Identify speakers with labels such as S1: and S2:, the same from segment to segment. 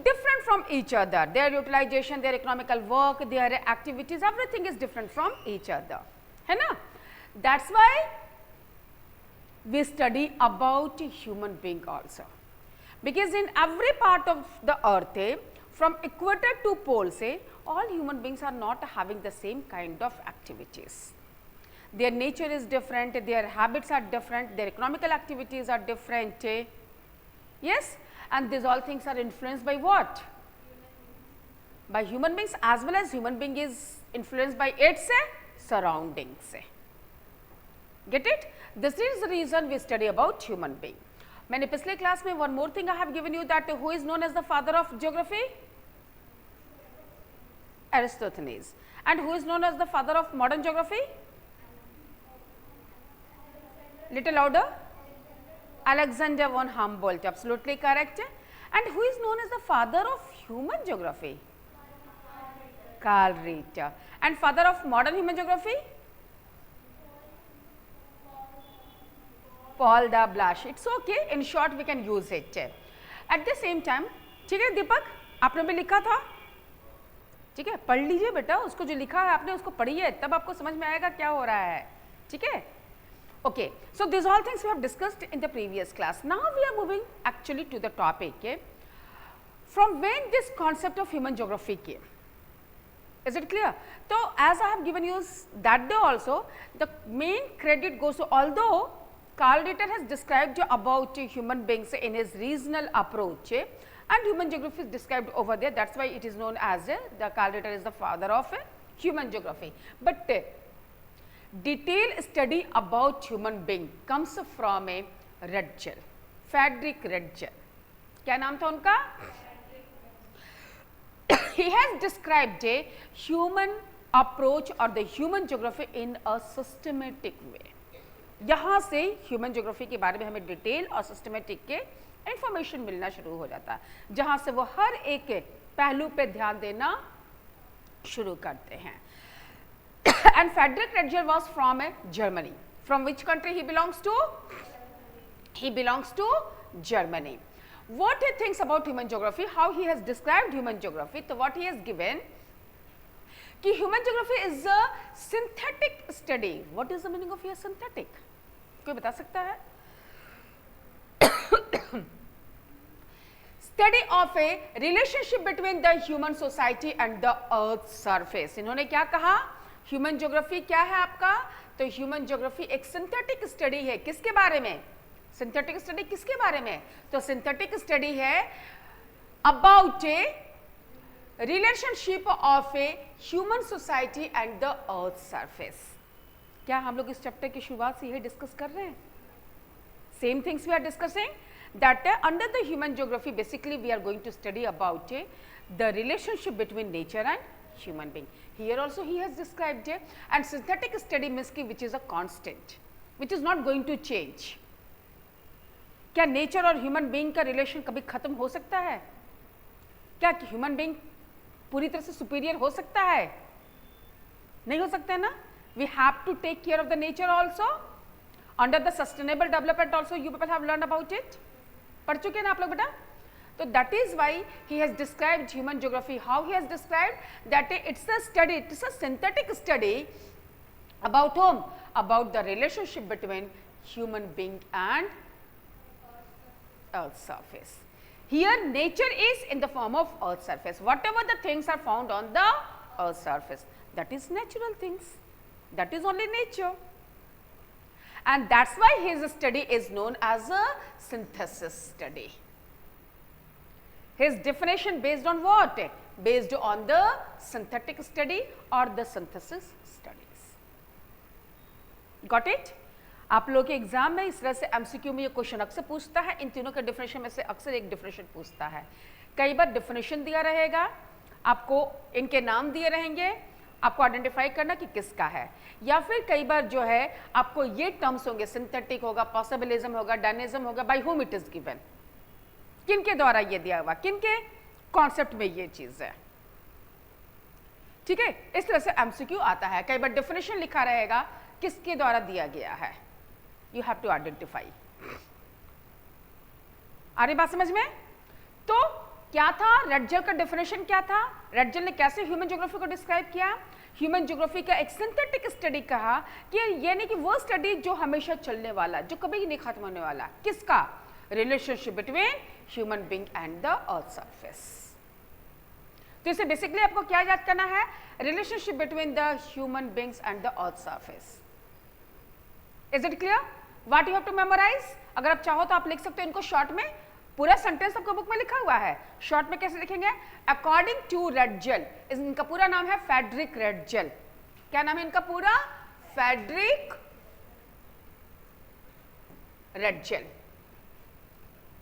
S1: different from each other. Their utilization, their economical work, their activities, everything is different from each other. है ना? That's why we study about human being also, because in every part of the earth, from equator to pole, all human beings are not having the same kind of activities. Their nature is different, their habits are different, their economical activities are different. Yes, and these all things are influenced by what? By human beings, as well as human being is influenced by its surroundings. Get it? This is the reason we study about human being. मैंने पिछले class में one more thing I have given you, that who is known as the father of geography? Aristophanes. And who is known as the father of modern geography? Little louder. Alexander von Humboldt. Absolutely correct. And who is known as the father of human geography? Carl Ritter. And father of modern human geography? Paul the Blash. It's okay, in short we can use it. At the same time, ठीक है दीपक, आपने भी लिखा था, ठीक है, पढ़ लीजिए बेटा, उसको जो लिखा है आपने उसको पढ़िए, तब आपको समझ में आएगा क्या हो रहा है, ठीक है. Okay, so these all things we have discussed in the previous class. Now we are moving actually to the topic. From when this concept of human geography came? Is it clear? So as I have given you that day also, the main credit goes to, although Carl Ritter has described about human beings in his regional approach, and human geography is described over there, that is why it is known as the Carl Ritter is the father of human geography. But detailed study about human being comes from a Rudgell, Frederick Rudgell. क्या नाम था उनका? He has described a human approach or the human geography in a systematic way. यहाँ से human geography के बारे में हमें डिटेल और सिस्टमेटिक के इंफॉर्मेशन मिलना शुरू हो जाता है, जहाँ से वो हर एक पहलू पे ध्यान देना शुरू करते हैं. And Frederick Rudgell was from Germany. From which country he belongs to? He belongs to Germany. What he thinks about human geography, how he has described human geography, so what he has given, कि human geography is a synthetic study. What is the meaning of here synthetic? कोई बता सकता है? Study of a relationship between the human society and the earth surface. इन्होंने क्या कहा? Human geography क्या है आपका? तो ह्यूमन ज्योग्राफी एक सिंथेटिक स्टडी है. किसके बारे में? सिंथेटिक स्टडी किसके बारे में? तो सिंथेटिक स्टडी है about A relationship of a human society and the earth surface. क्या हम लोग इस चैप्टर की शुरुआत से यही डिस्कस कर रहे हैं? Same things we are discussing, that under the human geography basically we are going to study about the relationship between nature and human being. Here also he has described and synthetic study means which is a constant, which is not going to change. क्या nature और human being का relation कभी खत्म हो सकता है? क्या human being पूरी तरह से superior हो सकता है? नहीं हो सकता है ना? We have to take care of the nature also. Under the sustainable development also you people have learned about it. पढ़ चुके हैं ना आप लोग बेटा? तो that is why he has described human geography. How he has described that it's a study, it's a synthetic study about whom? About the relationship between human being and earth surface. Here nature is in the form of earth surface. Whatever the things are found on the earth surface, that is natural things. That is only nature. And that's why his study is known as a synthesis study. His definition based on what? Based on the synthetic study or the synthesis studies. Got it? आप लोग के exam में इस तरह से MCQ में ये question अक्सर पूछता है. इन तीनों के डिफिनेशन में से अक्सर एक डिफिनेशन पूछता है. कई बार डिफिनेशन दिया रहेगा, आपको इनके नाम दिए रहेंगे, आपको आइडेंटिफाई करना कि किसका है, या फिर कई बार जो है आपको ये टर्म्स होंगे, सिंथेटिक होगा, पॉसिबिलिज्म होगा, डायनेमिज्म होगा, by whom it is given, किनके द्वारा ये दिया हुआ, किनके कॉन्सेप्ट में ये चीज है. ठीक है, इस तरह से एमसीक्यू आता है. कई बार डेफिनेशन लिखा रहेगा, किसके द्वारा दिया गया है, यू हैव टू आइडेंटिफाई. आ रही बात समझ में? तो क्या था रेडजल का डेफिनेशन, क्या था रेडजल ने कैसे ह्यूमन ज्योग्राफी को डिस्क्राइब किया? ह्यूमन ज्योग्राफी का एक सिंथेटिक स्टडी कहा कि यानी कि वो स्टडी जो हमेशा चलने वाला, जो कभी नहीं खत्म होने वाला, किसका? Relationship between human being and the earth surface. तो इसे बेसिकली आपको क्या याद करना है? Relationship between the human beings and the earth surface. Is it clear? What you have to memorise? अगर आप चाहो तो आप लिख सकते हो इनको शॉर्ट में, पूरा सेंटेंस आपको बुक में लिखा हुआ है, शॉर्ट में कैसे लिखेंगे? अकॉर्डिंग टू रेडजल, इनका पूरा नाम है फ्रेडरिक रेडजल। क्या नाम है इनका पूरा? Friedrich Ratzel.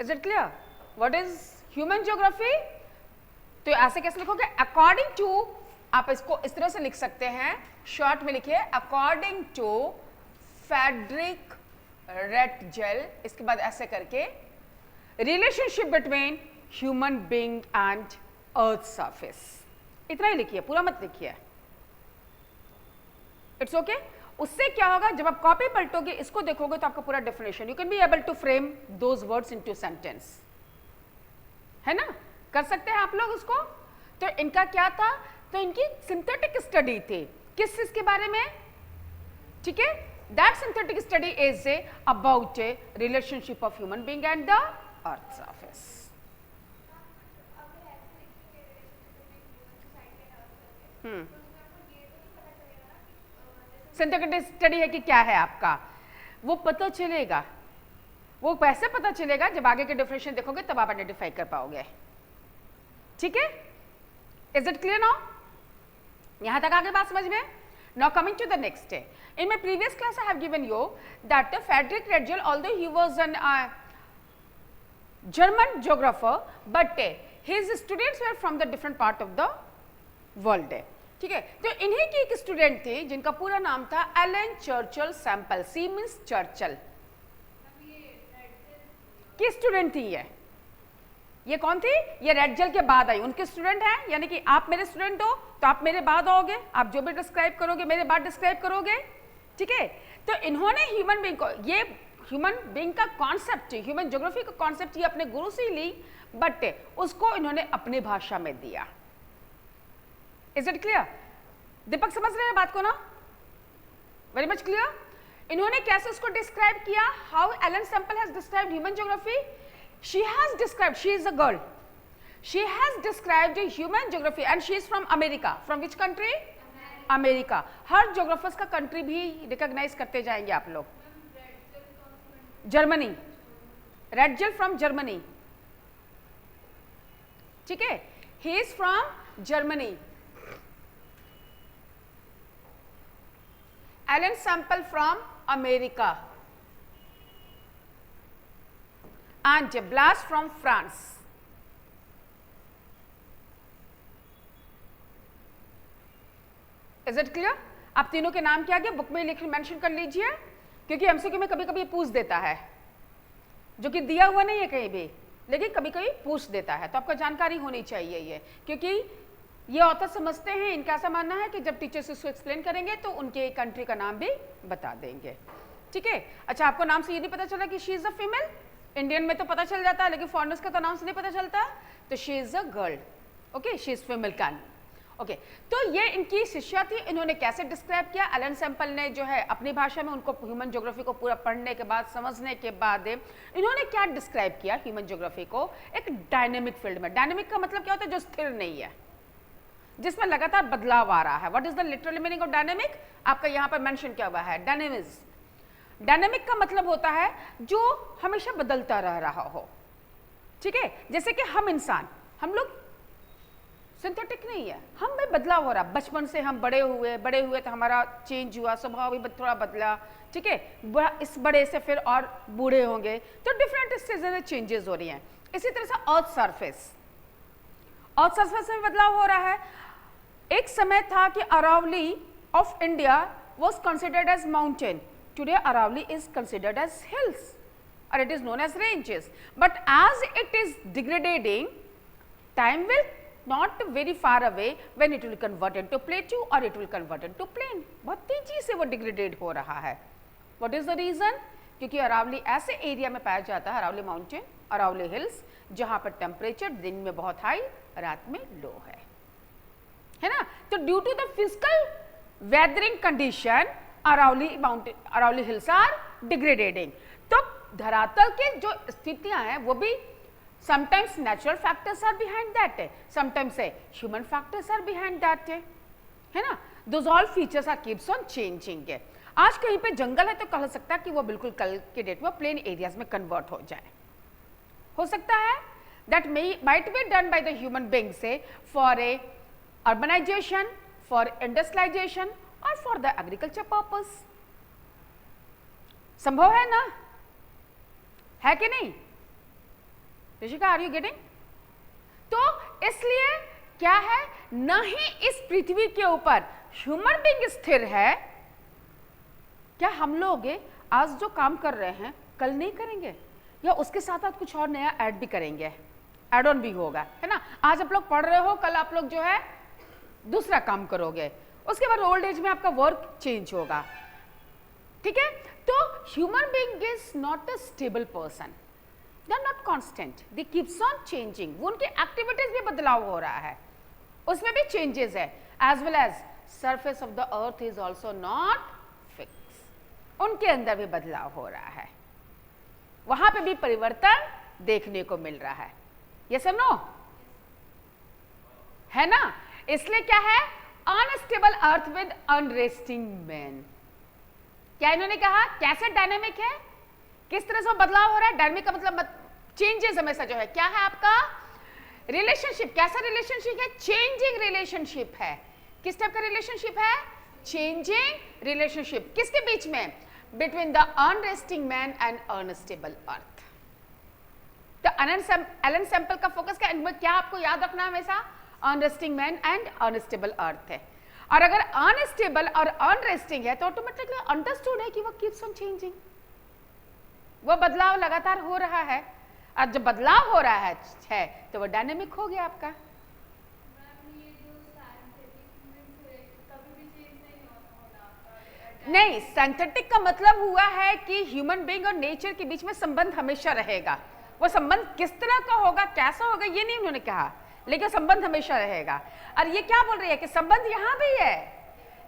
S1: Is it clear? What is human geography? तो ऐसे कैसे लिखोगे? अकॉर्डिंग टू, आप इसको इस तरह से लिख सकते हैं, शॉर्ट में लिखिए अकॉर्डिंग टू फ्रेडरिक रेडजल, इसके बाद ऐसे करके relationship between human being and earth surface, इतना ही लिखिए, पूरा मत लिखिए। It's okay. उससे क्या होगा, जब आप कॉपी पलटोगे, इसको देखोगे तो आपका पूरा definition, you can be able to frame those words into sentence, है ना? कर सकते हैं आप लोग उसको। तो इनका क्या था? तो इनकी सिंथेटिक स्टडी थी, किस चीज के बारे में? ठीक है, that synthetic study is about A relationship of human being and the earth surface. Synthetic study है कि क्या है आपका, वो पता चलेगा। वो कैसे पता चलेगा? जब आगे के डेफिनेशन देखोगे तब आप आइडेंटिफाई कर पाओगे। ठीक है, इज इट क्लियर नाउ? यहां तक आगे बात समझ में? Now coming to the next, in my previous class I have given you that Frederick Redjel, although he was an German geographer, but his students were from the different part of the world. ठीक है, तो इन्हीं की एक student थे जिनका पूरा नाम था Ellen Churchill Semple. She means Churchill की स्टूडेंट थी ये कौन थी? ये रेडजल के बाद आई, उनके स्टूडेंट हैं। यानी कि आप मेरे स्टूडेंट हो तो आप मेरे बाद आओगे, आप जो भी डिस्क्राइब करोगे मेरे बाद डिस्क्राइब करोगे। ठीक है, तो इन्होंने ह्यूमन बीइंग को, ये ह्यूमन बीइंग का कॉन्सेप्ट, ह्यूमन ज्योग्राफी का कॉन्सेप्ट ये अपने गुरु से ही ली, बट उसको इन्होंने अपनी भाषा में दिया। Is it clear? दीपक समझ रहे हैं बात को ना? Very much clear. इन्होंने कैसे उसको डिस्क्राइब किया? How Ellen Semple has described human geography? She has described, she is a girl, she has described human geography and she is from America. From which country? America. हर geographers का country भी recognize करते जाएंगे आप लोग। Germany, Ratzel from Germany. ठीक है, he is from Germany. Alan Sample from America. And Blas from France. Is it clear? आप तीनों के नाम क्या आगे बुक में लिख मेंशन कर लीजिए, क्योंकि एमसीक्यू में कभी कभी पूछ देता है, जो कि दिया हुआ नहीं है कहीं भी, लेकिन कभी कभी पूछ देता है, तो आपको जानकारी होनी चाहिए ये, क्योंकि ये ऑथर समझते हैं, इनका ऐसा मानना है कि जब टीचर्स इसको एक्सप्लेन करेंगे तो उनके कंट्री का नाम भी बता देंगे। ठीक है, अच्छा आपको नाम से ये नहीं पता चला कि she is a female? Indian में तो पता चल जाता है, लेकिन फॉरेनर्स का तो नाम से नहीं पता चलता, तो she is a girl. Okay, she is female can. Okay, तो ये इनकी शिष्या थी। इन्होंने कैसे डिस्क्राइब किया? एलन सैम्पल ने जो है अपनी भाषा में, उनको ह्यूमन ज्योग्राफी को पूरा पढ़ने के बाद, समझने के बाद इन्होंने क्या डिस्क्राइब किया ह्यूमन ज्योग्राफी को? एक डायनेमिक फील्ड में। डायनेमिक का मतलब क्या होता है? जो स्थिर नहीं है, जिसमें लगातार बदलाव आ रहा है। What is the literal meaning of dynamic? आपका यहाँ पर मेंशन किया हुआ है, डायनेमिज्म। डायनेमिक का मतलब होता है जो हमेशा बदलता रह रहा हो। ठीक है, जैसे कि हम इंसान, हम लोग सिंथेटिक नहीं है, हम में बदलाव हो रहा। बचपन से हम बड़े हुए तो हमारा चेंज हुआ, स्वभाव भी थोड़ा बदला। ठीक है, इस बड़े से फिर और बूढ़े होंगे, तो डिफरेंट स्टेज में चेंजेस हो रही हैं। इसी तरह से अर्थ सरफेस में बदलाव हो रहा है। एक समय था कि Aravalli of India was considered as mountain. Today Aravalli is considered as hills or it is known as ranges, but as it is degrading, time will not very far away when it will convert into plateau or it will convert into plain. बहुत तेजी से वो degraded हो रहा है। What is the reason? क्योंकि अरावली ऐसे area में पाया जाता है, अरावली माउंटेन, अरावली हिल्स, जहां पर टेम्परेचर दिन में बहुत हाई, रात में लो है ना। तो due to the physical weathering condition Aravalli hills are degrading. तो धरातल के जो स्थितियां हैं वो भी sometimes natural factors are behind that, sometimes human factors are behind that, है ना। Those all features are keeps on changing. आज कहीं पे जंगल है तो कह सकता है कि वो बिल्कुल कल के डेट में प्लेन एरियाज में कन्वर्ट हो जाए, हो सकता है that might be done by the human being से for a urbanization, for industrialization और फॉर द एग्रीकल्चर पर्पस। संभव है ना, है कि नहीं ऋषिका, आर यू गेटिंग? तो इसलिए क्या है, न ही इस पृथ्वी के ऊपर ह्यूमन बीइंग स्थिर है। क्या हम लोग आज जो काम कर रहे हैं कल नहीं करेंगे, या उसके साथ साथ कुछ और नया ऐड भी करेंगे, ऐड ऑन भी होगा, है ना। आज आप लोग पढ़ रहे हो, कल आप लोग जो है दूसरा काम करोगे, उसके बाद ओल्ड एज में आपका वर्क चेंज होगा, ठीक है। तो human being is not a stable person, they are not constant, they keeps on changing. वो उनके एक्टिविटीज में बदलाव हो रहा है, उसमें भी चेंजेस है, as well as surface of the earth is also not fix, उनके अंदर भी बदलाव हो रहा है, वहां पे भी परिवर्तन देखने को मिल रहा है। ये सब नो है ना। इसलिए क्या है, अनस्टेबल अर्थ विद अनरेस्टिंग मैन। क्या इन्होंने कहा, कैसे डायनेमिक है, किस तरह से बदलाव हो रहा है। डायनेमिक का मतलब चेंजेस हमेशा जो है, क्या है आपका रिलेशनशिप, कैसा रिलेशनशिप है, चेंजिंग रिलेशनशिप है। किस टाइप का रिलेशनशिप है, चेंजिंग रिलेशनशिप। किसके बीच में, between the unresting man and unstable earth. तो एलन सैंपल का फोकस क्या आपको याद रखना हमेशा, अनरेस्टिंग मैन एंड अनस्टेबल अर्थ है। और अगर अनस्टेबल और अनरेस्टिंग है तो ऑटोमेटिकली अंडरस्टूड है कि वो कीप्स ऑन चेंजिंग, वो बदलाव लगातार हो रहा है। और जब बदलाव हो रहा है तो वो डायनेमिक हो गया आपका। नहीं, सिंथेटिक का मतलब हुआ है कि ह्यूमन बीइंग और नेचर के बीच में संबंध हमेशा रहेगा। वो संबंध किस तरह का होगा, कैसा होगा, ये नहीं उन्होंने कहा, लेकिन संबंध हमेशा रहेगा। और ये क्या बोल रही है कि संबंध यहां भी है,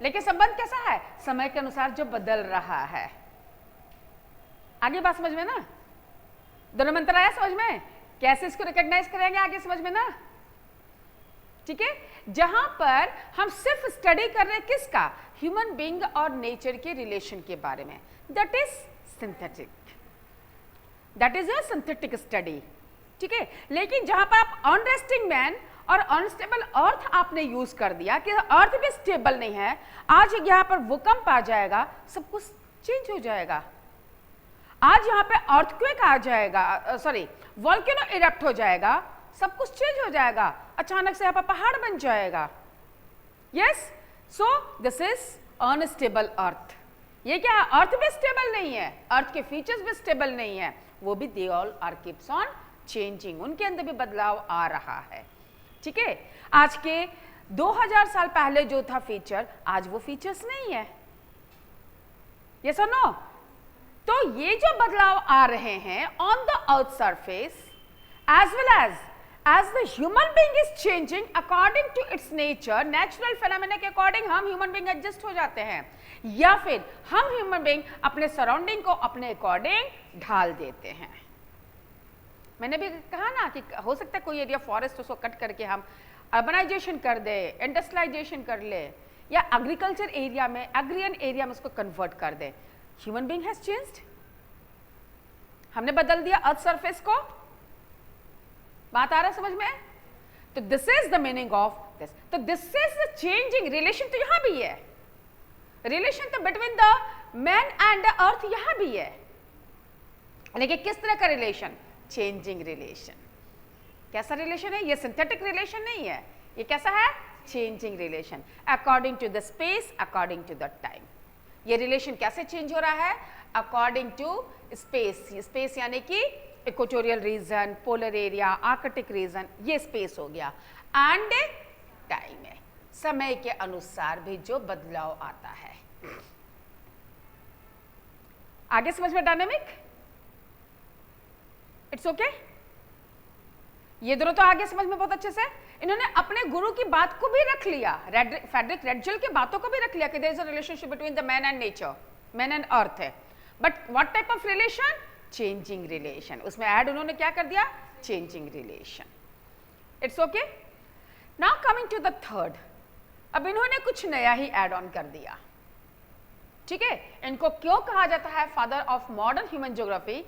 S1: लेकिन संबंध कैसा है, समय के अनुसार जो बदल रहा है। आगे बात समझ में ना, दोनों मंत्र आया समझ में, कैसे इसको रिकॉग्नाइज करेंगे आगे समझ में ना, ठीक है। जहां पर हम सिर्फ स्टडी कर रहे हैं किसका, ह्यूमन बीइंग और नेचर के रिलेशन के बारे में, that is synthetic, that is a synthetic study, ठीक है। लेकिन जहां पर आप अनरेस्टिंग मैन और अनस्टेबल अर्थ आपने यूज कर दिया कि अर्थ भी स्टेबल नहीं है, आज यहां पर भूकंप आ जाएगा, सब कुछ चेंज हो जाएगा। आज यहाँ पे अर्थक्वेक आ जाएगा, सॉरी वोल्केनो इरप्ट हो जाएगा, सब कुछ चेंज हो जाएगा, अचानक से यहाँ पर पहाड़ बन जाएगा। Yes, so this is unstable earth. ये क्या है, अर्थ भी स्टेबल नहीं है, अर्थ के फीचर्स भी स्टेबल नहीं है, वो भी they all are keeps on changing, उनके अंदर भी बदलाव आ रहा है, ठीक है। आज के 2000 साल पहले जो था फीचर, आज वो फीचर्स नहीं है। यस और नो? तो ये जो बदलाव आ रहे हैं on the earth surface, as well as the human being is changing according to its nature, natural phenomena के अकॉर्डिंग हम ह्यूमन बीइंग एडजस्ट हो जाते हैं, या फिर हम ह्यूमन बीइंग अपने सराउंडिंग को अपने अकॉर्डिंग ढाल देते हैं। मैंने भी कहा ना कि हो सकता है कोई एरिया फॉरेस्ट उसको कट करके हम अर्बनाइजेशन कर दे, इंडस्ट्रियलाइजेशन कर ले, या एग्रीकल्चर एरिया में, एग्रियन एरिया में उसको कन्वर्ट कर दे। ह्यूमन बीइंग हैज चेंज्ड, हमने बदल दिया अर्थ सरफेस को। बात आ रहा है समझ में? तो this is the meaning of this. तो this is the changing relation, तो यहां भी है रिलेशन, तो between the man and the earth यहां भी है, लेकिन किस तरह का रिलेशन, चेंजिंग रिलेशन। कैसा रिलेशन है ये? सिंथेटिक रिलेशन नहीं है, ये कैसा है? Changing relation, according to the space, according to the time. ये रिलेशन कैसे चेंज हो रहा है? According to space. स्पेस यानी कि equatorial region, polar area, Arctic region, ये स्पेस हो गया, एंड टाइम है, समय के अनुसार भी जो बदलाव आता है। आगे समझ में डायनेमिक? It's okay? ये दोनों तो आगे समझ में बहुत अच्छे से। इन्होंने अपने गुरु की बात को भी रख लिया, फ्रेडरिक रेडजल की बातों को भी रख लिया कि there is a relationship between the man and nature, man and earth है। But what type of relation? Changing relation. उसमें ऐड उन्होंने क्या कर दिया? Changing relation. It's okay. Now coming to the third, अब इन्होंने कुछ नया ही ऐड ऑन कर दिया, ठीक है। इनको क्यों कहा जाता है father of modern human geography?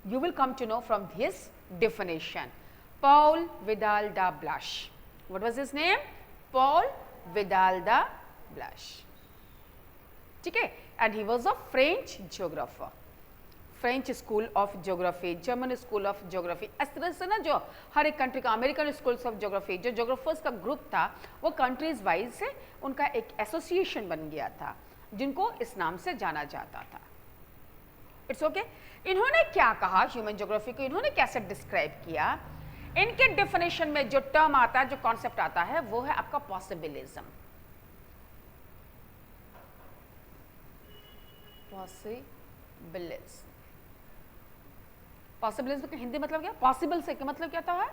S1: You will come to know from his definition. Paul Vidal da Blas. What was his name? Paul Vidal da Blas. ठीक है, and he was a French geographer. French School of Geography, German School of Geography, इस तरह से ना जो हर एक country का, American schools of geography, जो ज्योग्राफर्स का ग्रुप था वो कंट्रीज वाइज से उनका एक एसोसिएशन बन गया था जिनको इस नाम से जाना जाता था। It's okay. इन्होंने क्या कहा ह्यूमन ज्योग्राफी को, इन्होंने कैसे डिस्क्राइब किया? इनके डेफिनेशन में जो टर्म आता है, जो कॉन्सेप्ट आता है, वो है आपका पॉसिबिलिज्म। पॉसिबिलिज्म का हिंदी मतलब क्या? पॉसिबल से क्या मतलब क्या होता है?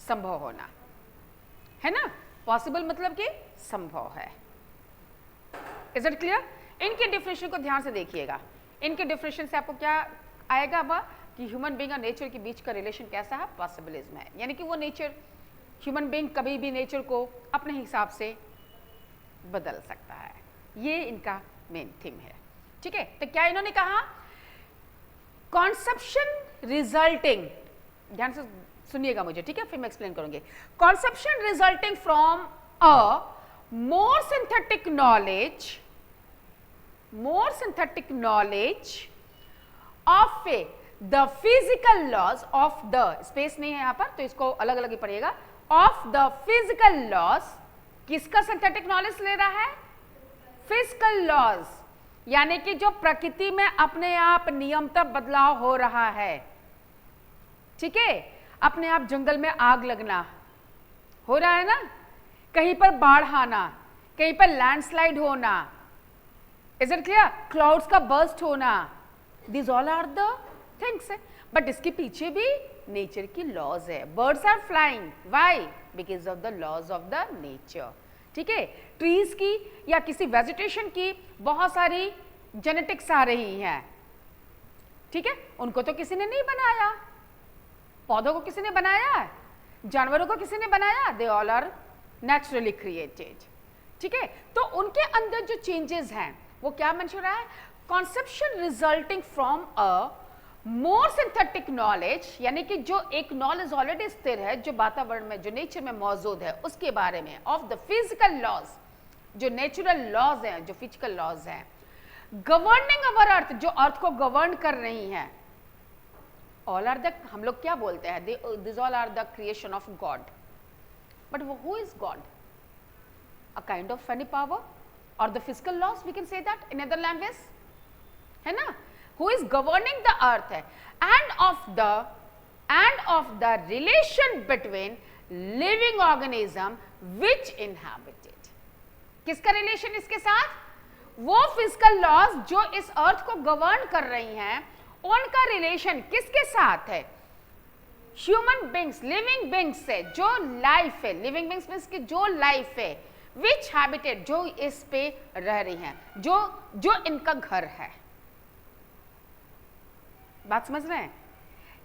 S1: संभव होना, है ना। पॉसिबल मतलब कि संभव है। Is it clear? इनके डेफिनेशन को ध्यान से देखिएगा। इनके डेफिनेशन से आपको क्या आएगा अब कि ह्यूमन बीइंग और नेचर के बीच का रिलेशन कैसा है? पॉसिबिलिज्म है। यानी कि वो नेचर, ह्यूमन बीइंग कभी भी नेचर को अपने हिसाब से बदल सकता है। ये इनका मेन थीम है, ठीक है। तो क्या इन्होंने कहा? कॉन्सेप्शन रिजल्टिंग, ध्यान से सुनिएगा मुझे, ठीक है, फिर मैं एक्सप्लेन करूंगी। Conception resulting from a more synthetic knowledge of a the physical laws of the, space नहीं है यहां पर तो इसको अलग अलग ही पढ़िएगा, ऑफ द फिजिकल लॉज। किसका सिंथेटिक नॉलेज ले रहा है? फिजिकल लॉज, यानी कि जो प्रकृति में अपने आप नियमतः बदलाव हो रहा है, ठीक है। अपने आप जंगल में आग लगना हो रहा है ना, कहीं पर बाढ़ आना, कहीं पर लैंडस्लाइड होना, इज इट क्लियर? क्लाउड्स का बर्स्ट होना, this all are the things है। बट इसके पीछे भी नेचर की लॉज है। Birds are flying, why? Because of the laws of the nature, ठीक है। ट्रीज की या किसी वेजिटेशन की बहुत सारी जेनेटिक्स आ रही हैं, ठीक है। उनको तो किसी ने नहीं बनाया, पौधों को किसी ने बनाया, जानवरों को किसी ने बनाया, they all are naturally created, ठीक है। तो उनके अंदर जो चेंजेस हैं वो क्या मेंशन रहा है? Conception resulting from a more synthetic knowledge, यानी कि जो एक नॉलेज ऑलरेडी स्थिर है, जो वातावरण में, जो नेचर में मौजूद है, उसके बारे में, ऑफ द फिजिकल लॉज, जो नेचुरल लॉज हैं, जो फिजिकल लॉज हैं, गवर्निंग अवर अर्थ, जो अर्थ को गवर्न कर रही हैं। ऑल आर द, हम लोग क्या बोलते हैं, this all are the creation of God. But who is God? A kind of any power और the physical laws, we can say that in other language, है ना। Who is governing the earth है, and of the relation between living organism which inhabited। किसका relation इसके साथ? वो physical laws जो इस अर्थ को गवर्न कर रही हैं, उनका रिलेशन किसके साथ है? ह्यूमन बींग्स, लिविंग बींग्स से, जो लाइफ है, लिविंग बींग्स मींस की जो लाइफ है, विच हैबिटेट, जो इस पे रह रही हैं, जो इनका घर है। बात समझ रहे हैं?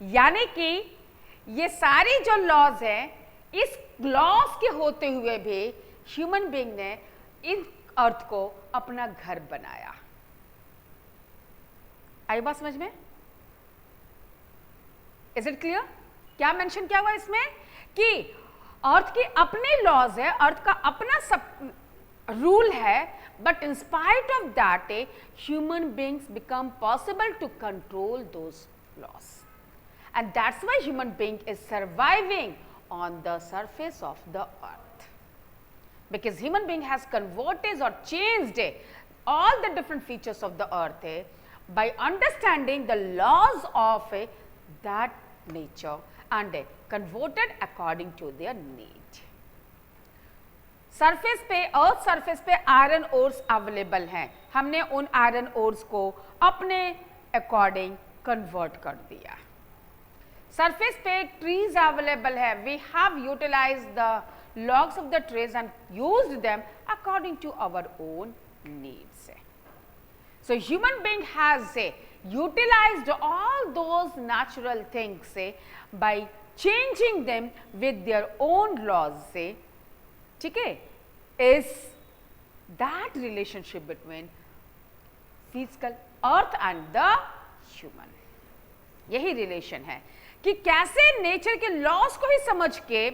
S1: यानी कि ये सारी जो लॉज है, इस लॉज के होते हुए भी ह्यूमन बीइंग ने इन अर्थ को अपना घर बनाया। आई बात समझ में? Is it clear? क्या मेंशन किया हुआ इसमें कि अर्थ की अपनी लॉज है, अर्थ का अपना सब रूल है, but in spite of that human beings become possible to control those laws, and that's why human being is surviving on the surface of the earth, because human being has converted or changed all the different features of the earth by understanding the laws of that nature and converted according to their need। Surface पे, earth surface पे iron ores available हैं, हमने उन iron ores को अपने according convert कर दिया। Surface पे ट्रीज अवेलेबल है, we have utilise the logs of the trees and used them according to our own needs. So human being has utilized all those natural things by changing them with their own laws. ठीक है, is that relationship between physical earth and the human. यही relation है कि कैसे nature के loss को ही समझ के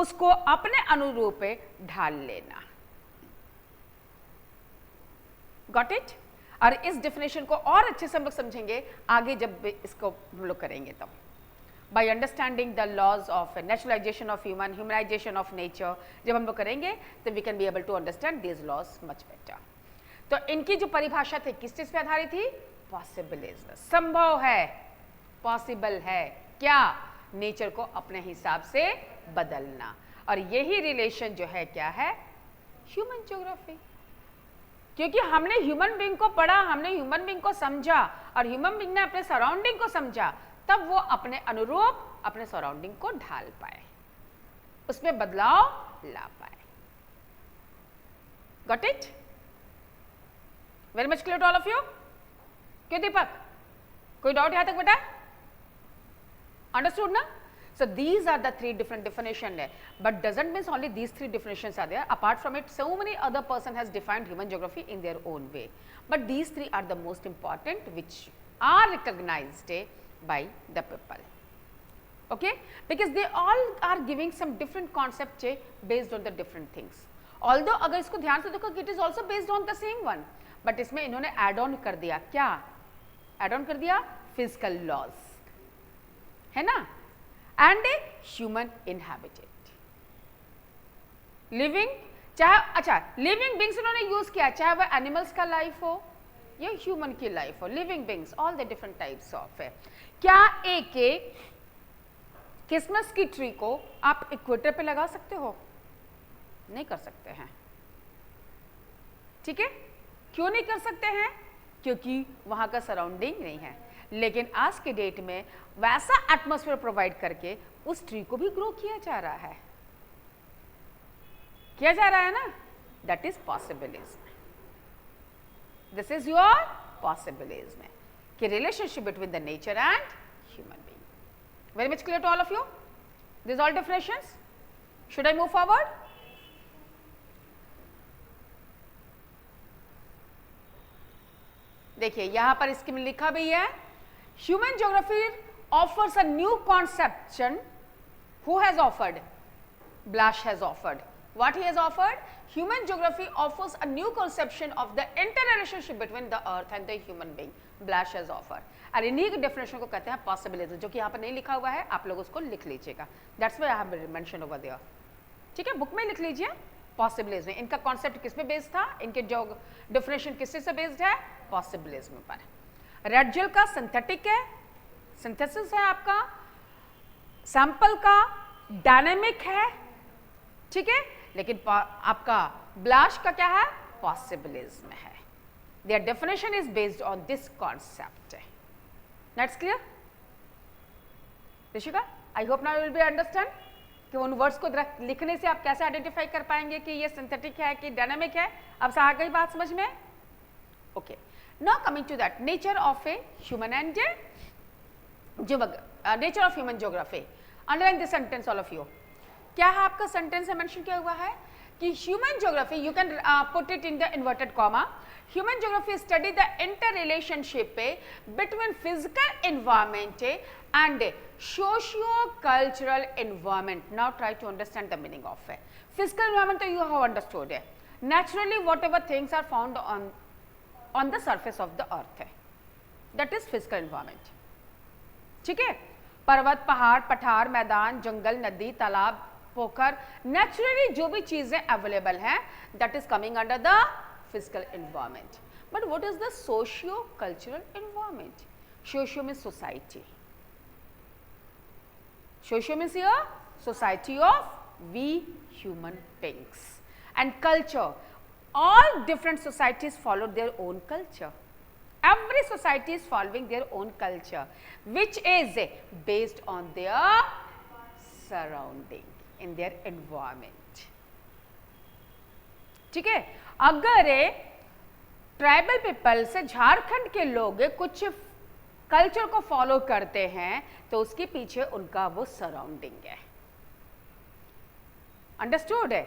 S1: उसको अपने अनुरूप पे ढाल लेना. Got it? और इस डेफिनेशन को और अच्छे से हम लोग समझेंगे आगे जब इसको हम लोग करेंगे तब. By understanding the laws of naturalisation of human, humanisation of nature, जब हम लोग करेंगे तो we can be able to understand this laws much better. तो इनकी जो परिभाषा थी किस चीज पे आधारित थी? पॉसिबिलिज्म. संभव है, पॉसिबल है क्या? नेचर को अपने हिसाब से बदलना. और यही रिलेशन जो है क्या है? Human geography. क्योंकि हमने ह्यूमन बीइंग को पढ़ा, हमने ह्यूमन बीइंग को समझा और ह्यूमन बीइंग ने अपने सराउंडिंग को समझा, तब वो अपने अनुरूप अपने सराउंडिंग को ढाल पाए, उसमें बदलाव ला पाए. Got it? Very much clear to all of you? क्यों दीपक, कोई डाउट यहां तक बेटा? Understood na? So these are the three different definitions, but doesn't mean only these three definitions are there. Apart from it, so many other person has defined human geography in their own way, but these three are the most important which are recognized by the people. Okay, because they all are giving some different concept based on the different things. Although अगर इसको ध्यान से देखो, it is also based on the same one, but इसमें इन्होंने add on कर दिया. क्या add on कर दिया? Physical laws, है ना, एंड ह्यूमन इनहैबिटेड लिविंग, चाहे अच्छा लिविंग बींग्स उन्होंने यूज किया, चाहे वह एनिमल्स का लाइफ हो या ह्यूमन की लाइफ हो, living beings all the different types of है. क्या एक क्रिसमस की ट्री को आप इक्वेटर पे लगा सकते हो? नहीं कर सकते हैं. ठीक है, क्यों नहीं कर सकते हैं? क्योंकि वहां का सराउंडिंग नहीं है. लेकिन आज के डेट में वैसा एटमॉस्फेयर प्रोवाइड करके उस ट्री को भी ग्रो किया जा रहा है, किया जा रहा है ना. That is possibilism. This is your possibilism कि relationship between the nature and human being. Very much clear to all of you? This all differentiations. Should I move forward? देखिए यहां पर इसके में लिखा भी है, human geography offers a new conception. Who has offered? Blash has offered. What he has offered? Human geography offers a new conception of the interrelationship between the earth and the human being. Blash has offered. और इन्हीं के definition को कहते हैं possibility, जो कि यहाँ पर नहीं लिखा हुआ है, आप लोग उसको लिख लीजिएगा. That's why I have mention over there. ठीक है, बुक में लिख लीजिए पॉसिबिलिज्म. इनका कॉन्सेप्ट किस पे बेस्ड था? इनके जो डेफिनेशन किससे से बेस्ड है? पॉसिबिलिज्म पर. रेड जेल का सिंथेटिक है, सिंथेसिस है आपका, सैंपल का डायनेमिक है. ठीक है, लेकिन आपका ब्लाश का क्या है? पॉसिबिलिज्म है. Their definition is based on this concept. That's clear Rishika? I hope now you will be understand कि उन वर्ड्स को लिखने से आप कैसे आइडेंटिफाई कर पाएंगे कि ये सिंथेटिक है कि डायनेमिक है. अब आ गई बात समझ में? Okay, now coming to that nature of a human and nature of human geography. Underline this sentence all of you. क्या है आपका सेंटेंस में मेंशन किया हुआ है कि human geography, you can put it in the inverted comma, human geography study the inter relationship between physical environment and socio cultural environment. Now try to understand the meaning of है. Physical environment तो you have understood है. Naturally whatever things are found on the surface of the earth है, that is physical environment. ठीक है, पर्वत, पहाड़, पठार, मैदान, जंगल, नदी, तालाब, पोखर, नेचुरली जो भी चीजें अवेलेबल हैं, that is coming under the physical environment. But what is the socio-cultural environment? Socio means society. Socio means here society of we human beings, and culture. All different societies follow their own culture. Every society is following their own culture, which is based on their surrounding, in their environment. ठीक है, अगर tribal people से झारखंड के लोग कुछ culture को follow करते हैं तो उसके पीछे उनका वो सराउंडिंग है. अंडरस्टूड है.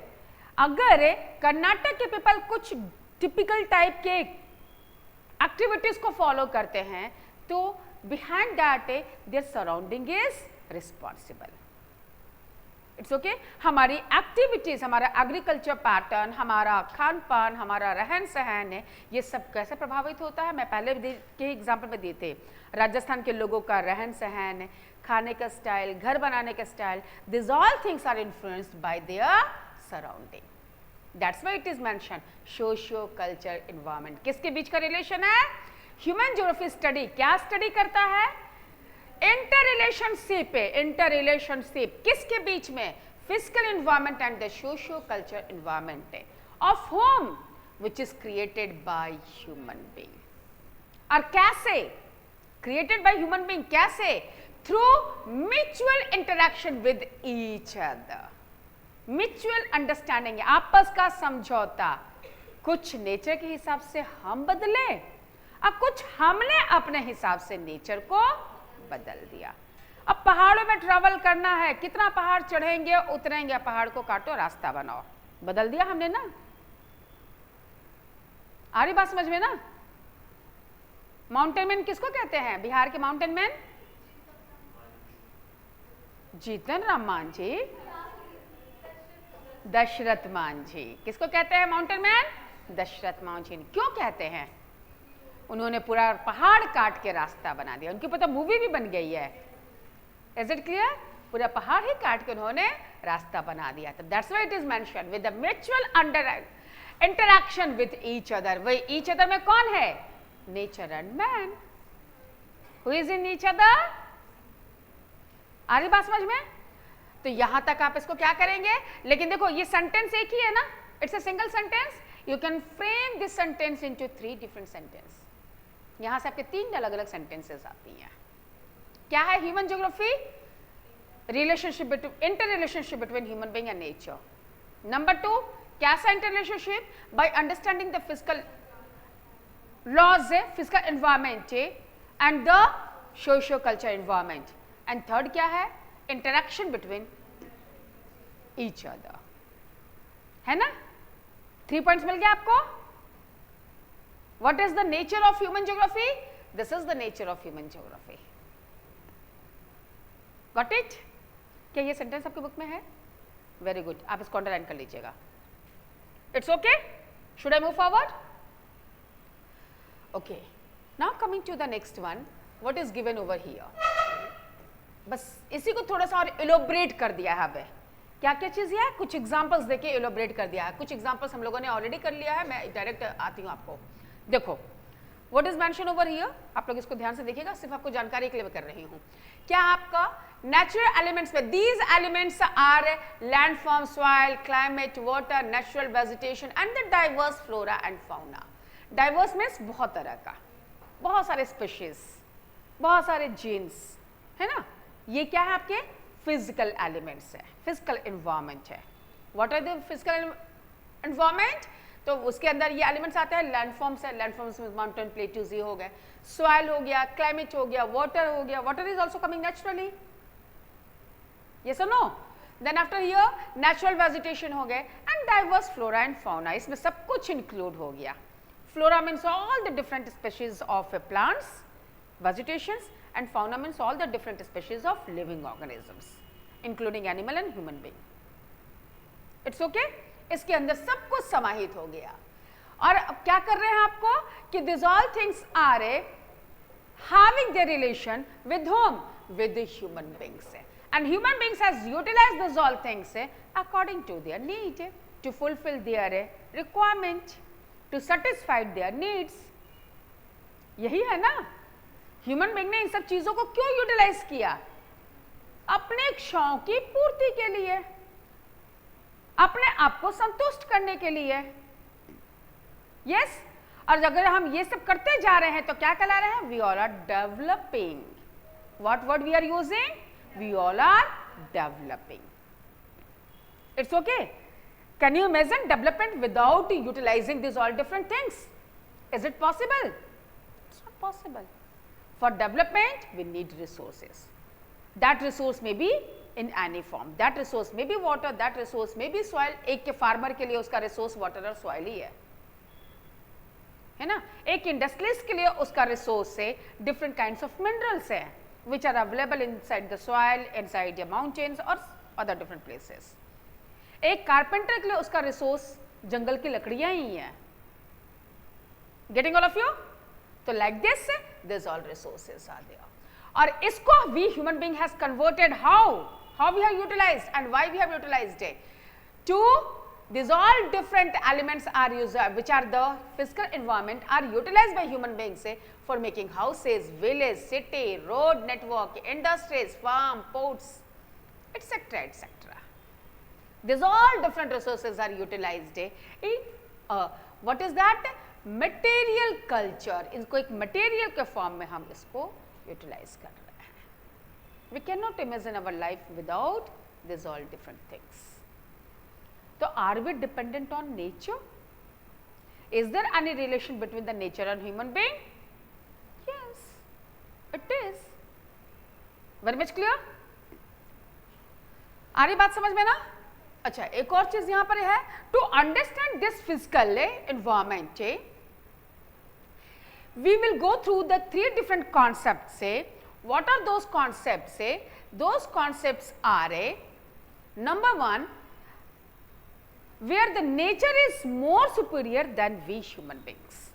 S1: अगर कर्नाटक के पीपल कुछ टिपिकल टाइप के एक्टिविटीज को फॉलो करते हैं तो behind that their surrounding is responsible. It's okay. हमारी एक्टिविटीज, हमारा एग्रीकल्चर पैटर्न, हमारा खान पान, हमारा रहन सहन है, ये सब कैसे प्रभावित होता है. मैं पहले के एग्जाम्पल में देते, राजस्थान के लोगों का रहन सहन, खाने का स्टाइल, घर बनाने का style, this all things are influenced by their surrounding. That's why it is mentioned socio culture environment. किसके बीच का रिलेशन है? ह्यूमन ज्योग्राफी स्टडी क्या स्टडी करता है? Inter relationship. इंटर रिलेशनशिप किसके बीच में? Physical environment and the socio culture environment of whom which is created by human being. और कैसे क्रिएटेड बाय ह्यूमन बीइंग? कैसे? Through mutual interaction with each other. Mutual understanding, आपस का समझौता. कुछ नेचर के हिसाब से हम बदले और कुछ हमने अपने हिसाब से नेचर को बदल दिया. अब पहाड़ों में ट्रैवल करना है, कितना पहाड़ चढ़ेंगे उतरेंगे, पहाड़ को काटो रास्ता बनाओ, बदल दिया हमने ना. आ रही बात समझ में ना? माउंटेन मैन किसको कहते हैं? बिहार के माउंटेन मैन जीतन राम मांझी, दशरथ मांझी. किसको कहते हैं माउंटेन मैन? दशरथ मांझी. क्यों कहते हैं? उन्होंने पूरा पहाड़ काट के रास्ता बना दिया. उनकी पता मूवी भी बन गई है. Is it clear? पूरा पहाड़ ही काट के उन्होंने रास्ता बना दिया. तो that's why it is mentioned with the mutual interaction with each other. वही ईच अदर में कौन है? Nature and man. Who is in each other? आ रही बात समझ में? तो यहां तक आप इसको क्या करेंगे? लेकिन देखो ये सेंटेंस एक ही है ना, it's a single sentence. You can frame this sentence into 3 different sentence. यहां से आपके 3 अलग अलग सेंटेंसेस आती हैं. क्या है human geography? Relationship between, inter relationship between human being and nature. Number 2, कैसा inter relationship? By understanding the physical laws, physical environment and the socio culture environment. And third क्या है? Interaction between each other. है ना? 3 points मिल गया आपको. What is the nature of human geography? This is the nature of human geography. Got it? क्या ये sentence आपके बुक में है? Very good. आप इसको अंडरलाइन कर लीजिएगा. It's okay. Should I move forward? Okay. Now coming to the next one. What is given over here? बस इसी को थोड़ा सा और इलोबरेट कर दिया है. अब क्या क्या चीज है? कुछ एग्जांपल्स देके इलोबरेट कर दिया है. कुछ एग्जांपल्स हम लोगों ने ऑलरेडी कर लिया है. मैं डायरेक्ट आती हूं आपको. देखो what is mention over here. आप लोग इसको ध्यान से देखिएगा, सिर्फ आपको जानकारी के लिए कर रही हूं. क्या आपका नेचुरल एलिमेंट्स में, these elements are land form, soil, climate, water, natural vegetation and the diverse flora and fauna. Diverse means बहुत तरह का, बहुत सारे स्पीशीज, बहुत सारे जीन्स, है ना. ये क्या है? आपके फिजिकल एलिमेंट्स है, फिजिकल एनवायरमेंट है. What are the physical environment? तो उसके अंदर ये एलिमेंट्स आते हैं. लैंडफॉर्म्स है, लैंडफॉर्म्स में माउंटेन, प्लेट्यूज हो गए, सॉइल हो गया, क्लाइमेट हो गया, वाटर हो गया. Water is also coming naturally. Yes और no? Then after here natural vegetation हो गए and diverse flora and fauna. इसमें सब कुछ इंक्लूड हो गया. Flora means all the different species of plants, vegetations, and fauna means all the different species of living organisms including animal and human being. It's okay? इसके अंदर सब कुछ समाहित हो गया. और अब क्या कर रहे हैं आपको कि these all things are having their relation with whom? With the human beings. And human beings has utilized these all things according to their need, to fulfill their requirement, to satisfy their needs. यही है ना. Human being ने इन सब चीजों को क्यों utilise किया? अपने इच्छाओं की पूर्ति के लिए, अपने आप को संतुष्ट करने के लिए. यस. और अगर हम ये सब करते जा रहे हैं तो क्या कहला रहे हैं? We all are developing. What word we are using? We all are developing. It's okay. Can you imagine development without utilising this all different things? Is it possible? It's not possible. For development, we need resources. That resource may be in any form. That resource may be water, that resource may be soil. एक के farmer के लिए उसका resource water और soil ही है ना. एक industrialist के लिए उसका रिसोर्स है डिफरेंट काइंड्स ऑफ मिनरल्स है which are available inside the soil, inside the mountains और अदर डिफरेंट प्लेसेस. एक कारपेंटर के लिए उसका रिसोर्स जंगल की लकड़ियां ही है. Getting all of you? तो like this all resources are there. और इसको we human being has converted how we have utilised and why we have utilised it to these all different elements are used which are the physical environment are utilized by human beings for making houses, village, city, road network, industries, farm, ports, etc etc. These all different resources are utilized in what is that? Material culture. इसको एक material के form में हम इसको utilize कर रहे हैं. We cannot imagine our life without these all different things. So are we dependent on nature? Is there any relation between the nature and human being? Yes, it is. Very much clear? आ रही बात समझ में ना? अच्छा, एक और चीज यहां पर है, to understand this physical environment we will go through the three different concepts. What are those concepts? Those concepts are number one, where the nature is more superior than we human beings.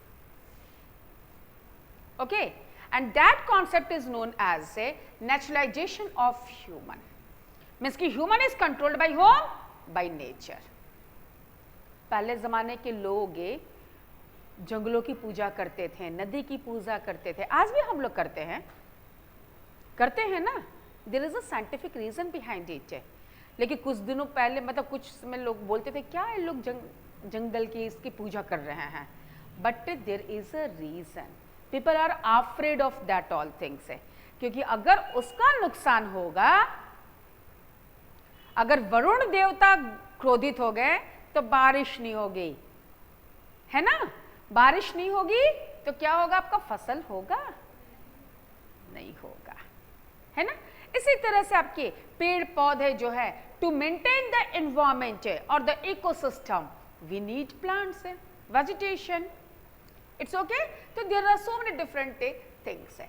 S1: Okay, and that concept is known as a naturalization of human. Means कि human is controlled by whom? By nature. पहले ज़माने के लोग जंगलों की पूजा करते थे, नदी की पूजा करते थे, आज भी हम लोग करते हैं ना. There is a scientific reason behind it. लेकिन कुछ दिनों पहले मतलब कुछ समय लोग बोलते थे क्या ये लोग जंगल की इसकी पूजा कर रहे हैं, but there is a reason. People are afraid of that all things क्योंकि अगर उसका नुकसान होगा, अगर वरुण देवता क्रोधित हो गए तो बारिश नहीं होगी, है ना. बारिश नहीं होगी तो क्या होगा? आपका फसल होगा? नहीं होगा, है ना. इसी तरह से आपके पेड़ पौधे जो है, टू मेंटेन द एनवायरमेंट और the ecosystem we need plants, vegetation. It's okay. तो there are so many different things.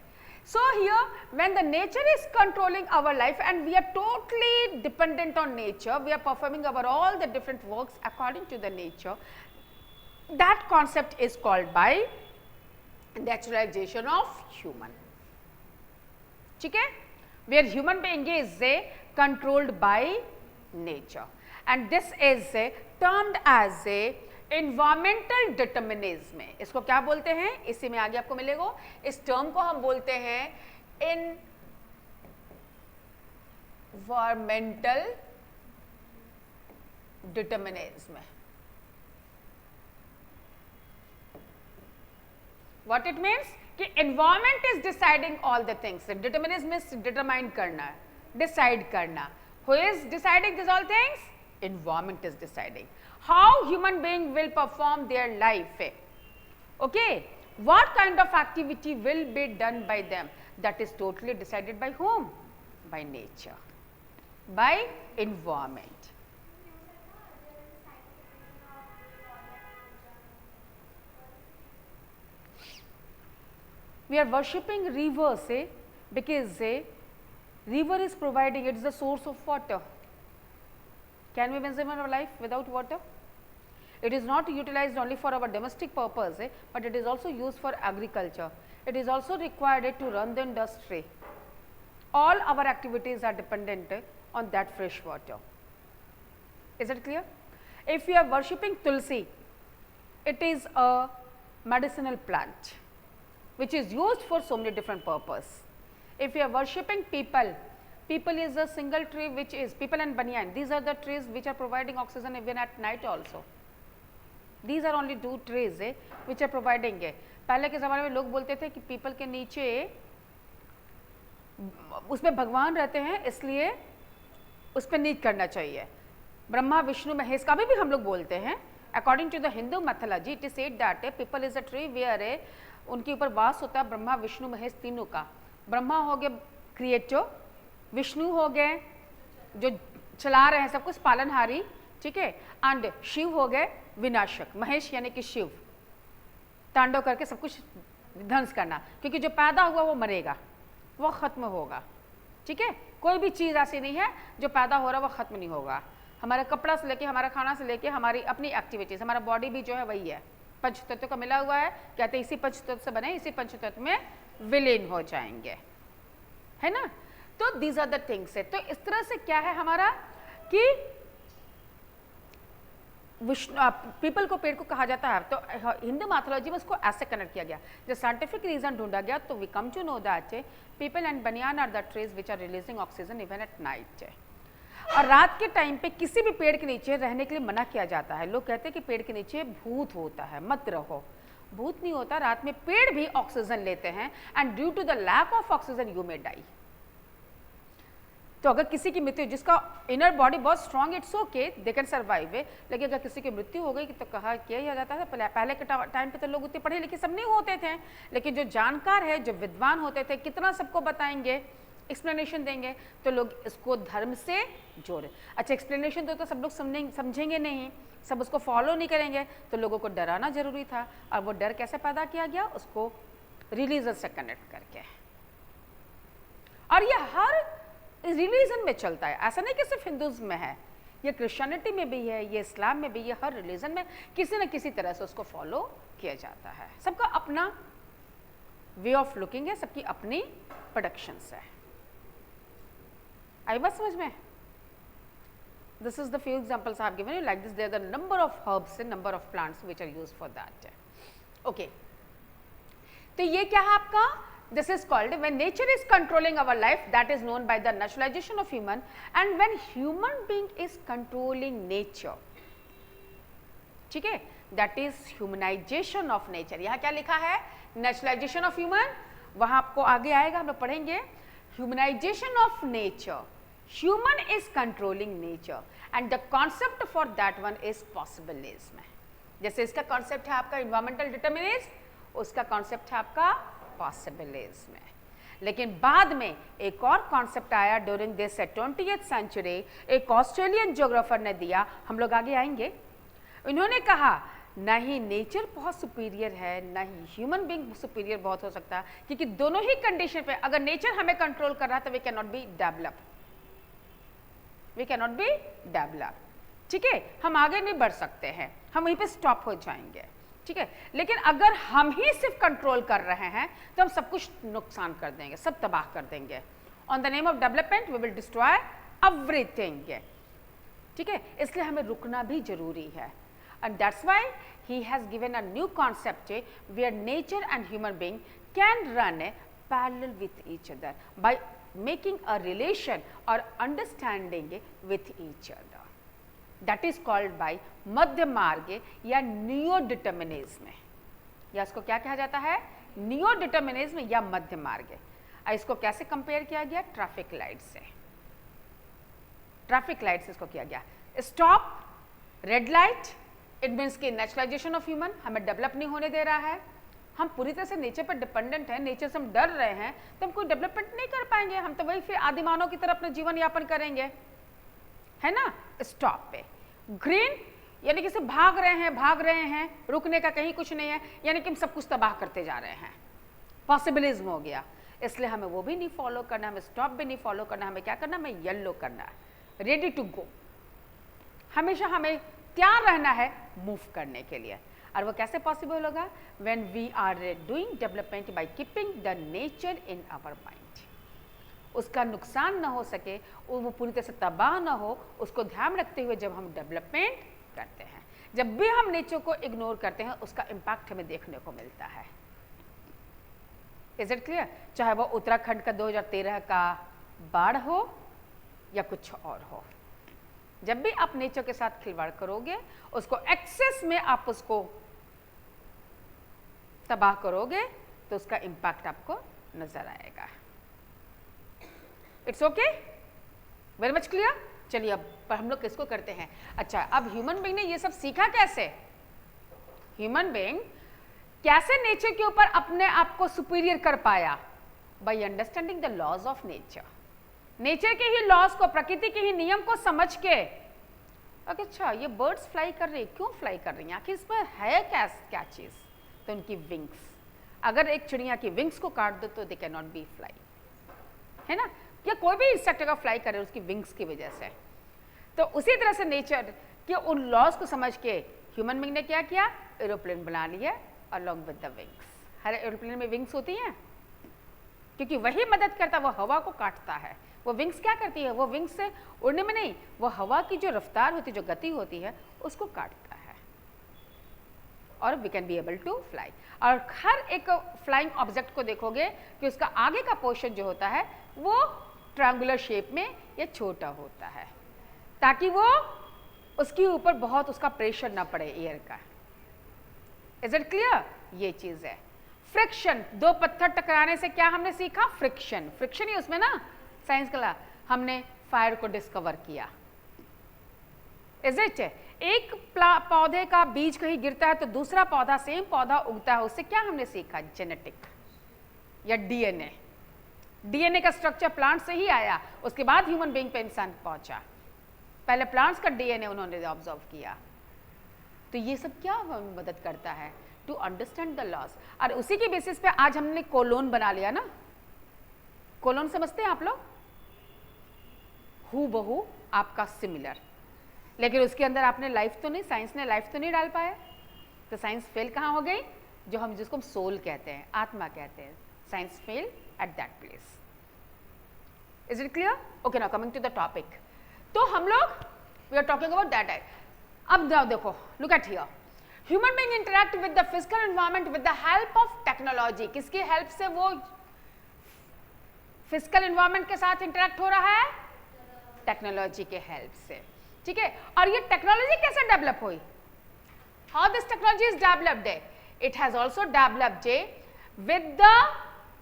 S1: So here when the nature is controlling our life and we are totally dependent on nature, we are performing our all the different works according to the nature, that concept is called by naturalization of human. ठीक है, where human being is controlled by nature, and this is termed as environmental determinism. इसको क्या बोलते हैं? इसी में आगे आपको मिलेगा. इस टर्म को हम बोलते हैं environmental determinism. What it means? कि environment is deciding all the things. Determinism is determine करना, decide करना. Who is deciding these all things? Environment is deciding how human being will perform their life. Okay, what kind of activity will be done by them? That is totally decided by whom? By nature, by environment. We are worshipping rivers because river is providing, it is the source of water. Can we imagine our life without water? It is not utilized only for our domestic purpose, but it is also used for agriculture. It is also required to run the industry. All our activities are dependent on that fresh water. Is it clear? If we are worshipping tulsi, it is a medicinal plant which is used for so many different purposes. If we are worshipping people, people is a single tree which is people and banyan. These are the trees which are providing oxygen even at night also. These are only 2 trees which are providing. पहले के ज़माने में लोग बोलते थे कि people के नीचे उसमें भगवान रहते हैं, इसलिए उस पर नीच करना चाहिए। ब्रह्मा विष्णु महेश का भी हम लोग बोलते हैं। According to the Hindu mythology it is said that peepal is a tree where उनके ऊपर वास होता है ब्रह्मा विष्णु महेश तीनों का। ब्रह्मा हो गए क्रिएटर, विष्णु हो गए जो चला रहे हैं सब कुछ, पालनहारी, ठीक है, एंड शिव हो गए विनाशक। महेश यानी कि शिव, तांडव करके सब कुछ ध्वंस करना, क्योंकि जो पैदा हुआ वो मरेगा, वो खत्म होगा, ठीक है। कोई भी चीज़ ऐसी नहीं है जो पैदा हो रहा है वो खत्म नहीं होगा। हमारे कपड़ा से लेके, हमारा खाना से लेके, हमारी अपनी एक्टिविटीज, हमारा बॉडी भी जो है वही है, पंचतत्व का मिला हुआ है। कहते हैं इसी पंचतत्व से बने, इसी पंचतत्व में विलीन हो जाएंगे, है ना। तो दीज आर द थिंग्स है। तो इस तरह से क्या है हमारा कि विष्णु पीपल को, पेड़ को कहा जाता है। तो हिंदू मैथोलॉजी में उसको ऐसे कनेक्ट किया गया। जब साइंटिफिक रीजन ढूंढा गया तो we come to know that peepal and banyan are the trees which are releasing oxygen even at night. और रात के टाइम पे किसी भी पेड़ के नीचे रहने के लिए मना किया जाता है। लोग कहते हैं कि पेड़ के नीचे भूत होता है, मत रहो। भूत नहीं होता, रात में पेड़ भी ऑक्सीजन लेते हैं and due to the lack of oxygen you may die. तो अगर किसी की मृत्यु, जिसका इनर बॉडी बहुत strong, it's okay, they can survive. लेकिन अगर किसी की मृत्यु हो गई तो कहा किया जाता था, पहले के टाइम पे तो लोग उतने पढ़े लिखे सब नहीं होते थे, लेकिन जो जानकार है, जो विद्वान होते थे, कितना सबको बताएंगे, एक्सप्लेनेशन देंगे, तो लोग इसको धर्म से जोड़े। अच्छा, एक्सप्लेनेशन दो तो सब लोग समझेंगे नहीं, सब उसको फॉलो नहीं करेंगे, तो लोगों को डराना जरूरी था। और वो डर कैसे पैदा किया गया? उसको रिलीजन से कनेक्ट करके। और ये हर रिलीजन में चलता है, ऐसा नहीं कि सिर्फ हिंदुज़्म में है, ये क्रिश्चियनिटी में भी है, ये इस्लाम में भी, ये हर रिलीजन में किसी न किसी तरह से उसको फॉलो किया जाता है। सबका अपना वे ऑफ लुकिंग है, सबकी अपनी प्रोडक्शंस है। आई बात समझ में? This is the few examples I have given you. Like this, there are the number of herbs and number of plants which are used for that. Okay. तो ये क्या है आपका? This is called when nature is controlling our life, that is known by the naturalization of human, and when human being is controlling nature, ठीक है, that is humanization of nature. यहाँ क्या लिखा है? Naturalization of human, वहाँ आपको आगे आएगा, हम लोग पढ़ेंगे। Humanization of nature, human is controlling nature and the concept for that one is possibilism. जैसे इसका कॉन्सेप्ट है आपका environmental determinism, उसका कॉन्सेप्ट है आपका possibilism। लेकिन बाद में एक और कॉन्सेप्ट आया ड्यूरिंग दिस 20th सेंचुरी, एक ऑस्ट्रेलियन ज्योग्राफर ने दिया, हम लोग आगे आएंगे। इन्होंने कहा नहीं नेचर बहुत सुपीरियर है, नहीं ह्यूमन बीइंग सुपीरियर बहुत हो सकता है, क्योंकि दोनों ही कंडीशन पे अगर नेचर हमें कंट्रोल कर रहा है तो we can not be develop, we can not be develop, ठीक है, हम आगे नहीं बढ़ सकते हैं, हम वहीं पे स्टॉप हो जाएंगे, ठीक है। लेकिन अगर हम ही सिर्फ कंट्रोल कर रहे हैं तो हम सब कुछ नुकसान कर देंगे, सब तबाह कर देंगे। On the name of development we will destroy everything, ठीक है। इसलिए हमें रुकना भी जरूरी है। And that's why he has given a new concept where nature and human being can run parallel with each other by making a relation or understanding with each other. That is called by मध्य मार्ग या neo determinism, या इसको क्या कहा जाता है? Neo determinism या मध्य मार्ग। इसको कैसे कंपेयर किया गया? ट्रैफिक लाइट से। ट्रैफिक लाइट से इसको किया गया stop, red light, it means कि नेचुरलाइजेशन ऑफ ह्यूमन, हमें डेवलप नहीं होने दे रहा है, हम पूरी तरह से नेचर पर डिपेंडेंट हैं, नेचर से हम डर रहे हैं, तो हम कोई डेवलपमेंट नहीं कर पाएंगे, हम तो वही फिर आदिमानव की तरह अपना जीवन यापन करेंगे, है ना। स्टॉप पे ग्रीन यानी कि सिर्फ भाग रहे हैं, रुकने का कहीं कुछ नहीं है, यानी कि हम सब कुछ तबाह करते जा रहे हैं, पॉसिबिलिज्म हो गया। इसलिए हमें वो भी नहीं फॉलो करना, हमें स्टॉप भी नहीं फॉलो करना, हमें क्या करना? हमें येलो करना है, रेडी टू गो, हमेशा हमें तैयार रहना है मूव करने के लिए। और वो कैसे पॉसिबल होगा? When we are doing development by keeping the nature in our mind, उसका नुकसान ना हो सके, वो पूरी तरह से तबाह ना हो, उसको ध्यान रखते हुए जब हम डेवलपमेंट करते हैं। जब भी हम नेचर को इग्नोर करते हैं उसका इम्पैक्ट हमें देखने को मिलता है। Is it clear? चाहे वो उत्तराखंड का 2013 का बाढ़ हो या कुछ और हो, जब भी आप नेचर के साथ खिलवाड़ करोगे, उसको एक्सेस में आप उसको तबाह करोगे, तो उसका इंपैक्ट आपको नजर आएगा। It's okay, very much clear. चलिए अब हम लोग किसको करते हैं। अच्छा, अब ह्यूमन बीइंग ने ये सब सीखा कैसे? ह्यूमन बीइंग कैसे नेचर के ऊपर अपने आप को सुपीरियर कर पाया? By understanding the laws of nature. Nature के ही लॉज को, प्रकृति के ही नियम को समझ के, अच्छा ये बर्ड्स फ्लाई कर रही, क्यों फ्लाई कर रही हैं, आखिर इसमें है क्या चीज? तो उनकी विंग्स, अगर एक चिड़िया की विंग्स को काट दो तो they can not B fly, है ना? या कोई भी इंसेक्ट अगर फ्लाई करे उसकी विंग्स की वजह से। तो उसी तरह से नेचर के उन लॉज को समझ के ह्यूमन बीइंग ने क्या किया? एरोप्लेन बना लिया along with the wings. Her aeroplane में विंग्स होती हैं, क्योंकि वही मदद करता है, वो हवा को काटता है। वो विंग्स क्या करती है? वो विंग्स से उड़ने में नहीं, वो हवा की जो रफ्तार होती है, जो गति होती है, उसको काटता है, और we can be able to fly. और हर एक फ्लाइंग ऑब्जेक्ट को देखोगे कि उसका आगे का पोर्शन जो होता है वो ट्रायंगुलर शेप में या छोटा होता है, ताकि वो उसके ऊपर बहुत उसका प्रेशर ना पड़े एयर का। Is it clear? ये चीज है फ्रिक्शन। दो पत्थर टकराने से क्या हमने सीखा? फ्रिक्शन। फ्रिक्शन ही उसमें ना साइंस का हमने फायर को डिस्कवर किया। Is it? एक पौधे का बीज कहीं गिरता है तो दूसरा पौधा, सेम पौधा उगता है, उससे क्या हमने सीखा? जेनेटिक या डीएनए। डीएनए का स्ट्रक्चर प्लांट से ही आया, उसके बाद ह्यूमन बीइंग पे इंसान पहुंचा। पहले प्लांट्स का डीएनए उन्होंने ऑब्जर्व किया। तो ये सब क्या हमें मदद करता है? To understand the loss. और उसी के बेसिस पे आज हमने कोलोन बना लिया ना। कोलोन समझते हैं आप लोग? हूबहू आपका सिमिलर, लेकिन उसके अंदर आपने लाइफ तो नहीं, साइंस ने लाइफ तो नहीं डाल पाया, तो साइंस फेल कहाँ हो गई? जिसको हम सोल कहते हैं, आत्मा कहते हैं, science fail at that place. Is it clear? Okay, now coming to the topic. तो हम लोग we are talking about that. अब देखो, look at here, human being interact with the physical environment with the help of technology. किसकी help से वो physical environment के साथ इंटरैक्ट हो रहा है? टेक्नोलॉजी के हेल्प से, ठीक है। और ये टेक्नोलॉजी कैसे डेवलप हुई? How this technology is developed? It has also developed with the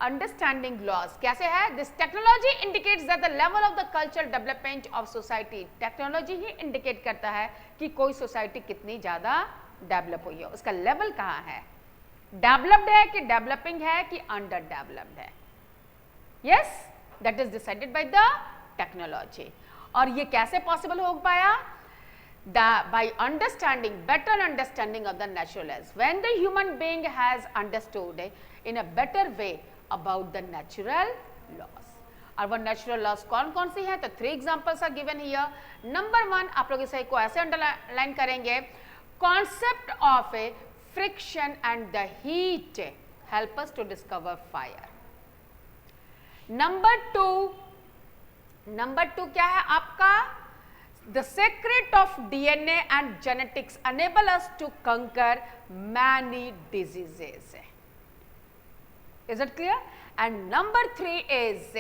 S1: understanding laws. कैसे है? This technology indicates that the level of the cultural development of society. Technology ही इंडिकेट करता है कि कोई सोसाइटी कितनी ज्यादा डेवलप हुई है, उसका लेवल कहाँ है, डेवलप्ड है कि डेवलपिंग है कि अंडर डेवलप्ड है। Yes, that is decided by the technology. और ये कैसे पॉसिबल हो पाया? By understanding, better understanding of the natural laws. When the human being has understood in a better way about the natural laws. और वो natural laws कौन कौन सी हैं? तो 3 examples are given here. Number 1, आप लोग इसे को ऐसे अंडरलाइन करेंगे, concept of a friction and the heat help us to discover fire. Number 2 क्या है आपका? The secret of DNA and genetics enable us to conquer many diseases. Is it clear? And number 3 is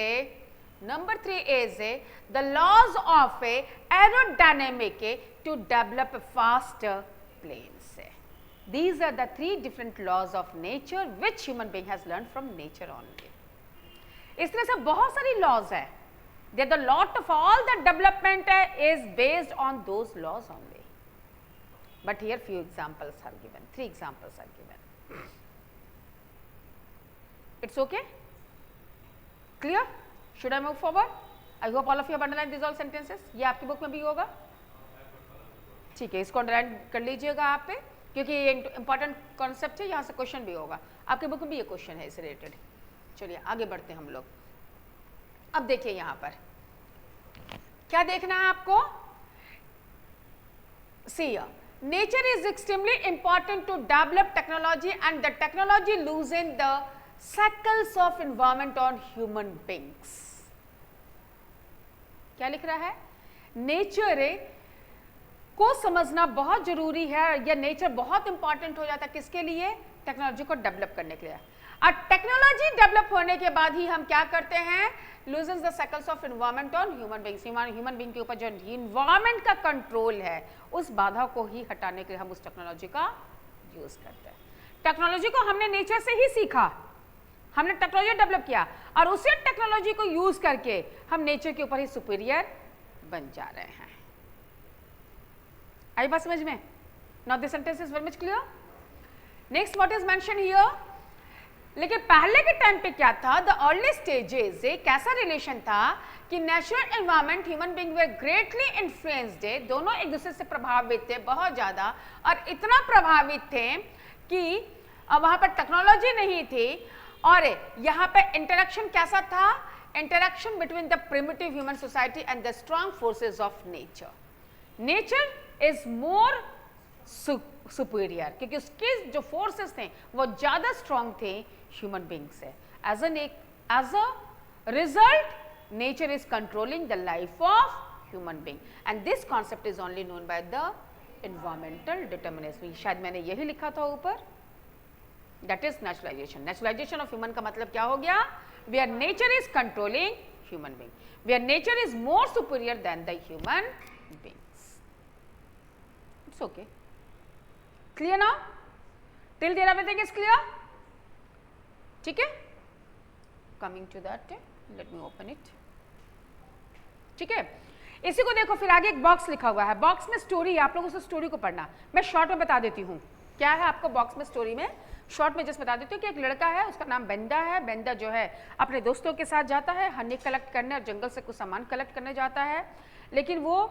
S1: the laws of aerodynamic to develop faster planes. These are the 3 different laws of nature which human being has learned from nature only. इस तरह से बहुत सारी laws है. That the lot of all the development is based on those laws only. But here few examples are given. 3 examples are given. It's okay? Clear? Should I move forward? I hope all of you have underlined these all sentences. ये आपकी book में भी होगा, ठीक है, इसको underline कर लीजिएगा आप पे, क्योंकि ये इंपॉर्टेंट कॉन्सेप्ट है, यहाँ से क्वेश्चन भी होगा। आपके बुक में भी ये क्वेश्चन है इससे रिलेटेड। चलिए आगे बढ़ते हैं हम लोग। अब देखिए यहाँ पर क्या देखना है आपको? See, nature is extremely important to develop technology and the technology loosen the shackles of environment on human beings. क्या लिख रहा है? Nature को समझना बहुत जरूरी है। यह नेचर बहुत इंपॉर्टेंट हो जाता है किसके लिए? टेक्नोलॉजी को डेवलप करने के लिए। और टेक्नोलॉजी डेवलप होने के बाद ही हम क्या करते हैं? Loses the cycles of environment on human beings. Human being के ऊपर जो एनवायरमेंट का कंट्रोल है उस बाधा को ही हटाने के लिए हम उस टेक्नोलॉजी का यूज करते हैं। टेक्नोलॉजी को हमने नेचर से ही सीखा, हमने टेक्नोलॉजी डेवलप किया और उसी टेक्नोलॉजी को यूज करके हम नेचर के ऊपर ही सुपीरियर बन जा रहे हैं। आई बात समझ में? Now this sentence is very much clear. Next what is mention here? लेकिन पहले के टाइम पे क्या था? द अर्ली स्टेजेस एक ऐसा रिलेशन था कि नेचुरल एनवायरनमेंट ह्यूमन बीइंग वे ग्रेटली इन्फ्लुएंस्ड है, दोनों एक दूसरे से प्रभावित थे बहुत ज्यादा, और इतना प्रभावित थे कि वहां पर टेक्नोलॉजी नहीं थी और यहाँ पे इंटरेक्शन कैसा था? Interaction between the primitive human society and the strong forces of nature. Nature is more superior क्योंकि उसके जो फोर्सेस थे वो ज्यादा स्ट्रॉन्ग थे ह्यूमन बीइंग से। As a result nature is controlling the life of human being and this concept is only known by the environmental determinism. शायद मैंने यही लिखा था ऊपर, that is naturalisation. Naturalisation of human का मतलब क्या हो गया? Where nature is controlling human being, where nature is more superior than the human beings. It's okay, clear now? Till there everything is clear? ठीक है, coming to that, let me open it. ठीक है, इसी को देखो, फिर आगे एक बॉक्स लिखा हुआ है, बॉक्स में स्टोरी है, आप लोग उस स्टोरी को पढ़ना। मैं शॉर्ट में बता देती हूँ क्या है आपको बॉक्स में स्टोरी में, शॉर्ट में जस्ट बता देती हूँ कि एक लड़का है, उसका नाम बेंदा है। बेंदा जो है अपने दोस्तों के साथ जाता है हनी कलेक्ट करने और जंगल से कुछ सामान कलेक्ट करने जाता है, लेकिन वो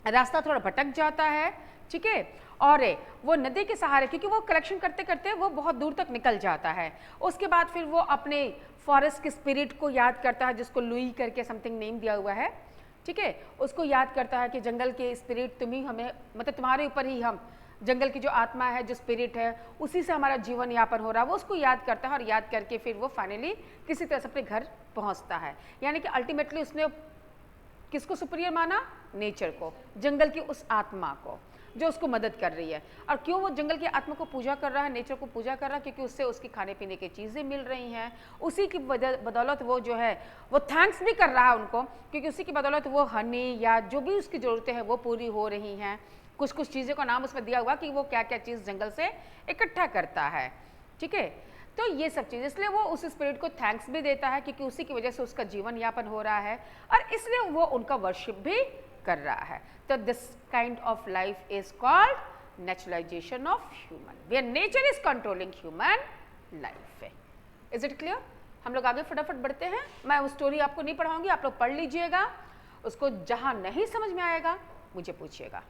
S1: रास्ता थोड़ा भटक जाता है। ठीक है, और वो नदी के सहारे, क्योंकि वो कलेक्शन करते करते वो बहुत दूर तक निकल जाता है। उसके बाद फिर वो अपने फॉरेस्ट के स्पिरिट को याद करता है, जिसको लुई करके समथिंग नेम दिया हुआ है। ठीक है, उसको याद करता है कि जंगल के स्पिरिट तुम ही हमें, मतलब तुम्हारे ऊपर ही हम, जंगल की जो आत्मा है, जो स्पिरिट है, उसी से हमारा जीवन यापन हो रहा है। वो उसको याद करता है और याद करके फिर वो फाइनली किसी तरह से अपने घर पहुंचता है। यानी कि अल्टीमेटली उसने किसको सुपीरियर माना? नेचर को, जंगल की उस आत्मा को जो उसको मदद कर रही है। और क्यों वो जंगल की आत्मा को पूजा कर रहा है, नेचर को पूजा कर रहा है? क्योंकि उससे उसकी खाने पीने की चीज़ें मिल रही हैं, उसी की बदौलत वो जो है वो थैंक्स भी कर रहा है उनको, क्योंकि उसी की बदौलत वो हनी या जो भी उसकी ज़रूरतें हैं वो पूरी हो रही हैं। कुछ कुछ चीज़ों का नाम उसमें दिया हुआ कि वो क्या क्या चीज़ जंगल से इकट्ठा करता है। ठीक है, तो ये सब चीज़, इसलिए वो उस स्पिरिट को थैंक्स भी देता है क्योंकि उसी की वजह से उसका जीवन यापन हो रहा है, और इसलिए वो उनका वर्शिप भी कर रहा है। तो this kind of life is called naturalisation of human, where nature is controlling human life. Is it clear? हम लोग आगे फटाफट बढ़ते हैं। मैं वो स्टोरी आपको नहीं पढ़ाऊंगी, आप लोग पढ़ लीजिएगा उसको। जहां नहीं समझ में आएगा मुझे पूछिएगा।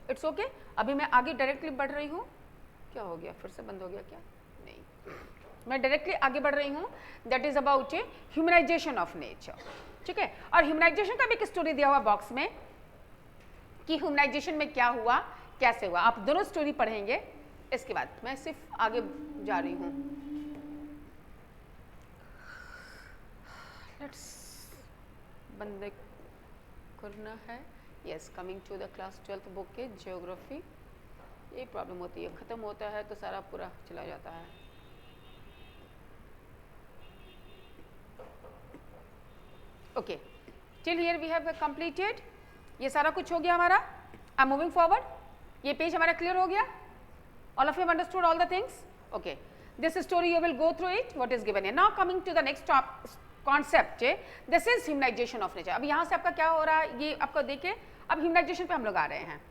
S1: इट्स ओके, अभी मैं आगे डायरेक्टली बढ़ रही हूँ। क्या हो गया, फिर से बंद हो गया क्या? नहीं, मैं डायरेक्टली आगे बढ़ रही हूँ। That is about humanisation of nature. ठीक है, और ह्यूमनाइजेशन का भी एक स्टोरी दिया हुआ बॉक्स में कि ह्यूमनाइजेशन में क्या हुआ, कैसे हुआ। आप दोनों स्टोरी पढ़ेंगे। इसके बाद मैं सिर्फ आगे जा रही हूँ। लेट्स बंद करना है। Yes, coming to the class 12th book के ज्योग्राफी। ये प्रॉब्लम होती है, ख़त्म होता है तो सारा पूरा चला जाता है। Okay, till here we have completed. ये सारा कुछ हो गया हमारा। I am moving forward. ये पेज हमारा क्लियर हो गया। All of you understood all the things? Okay, this story you will go through it what is given है। Now coming to the next concept, this is humanisation of nature. अब यहाँ से आपका क्या हो रहा है, ये आपको देखे, अब ह्यूमनाइजेशन पे हम लोग आ रहे हैं।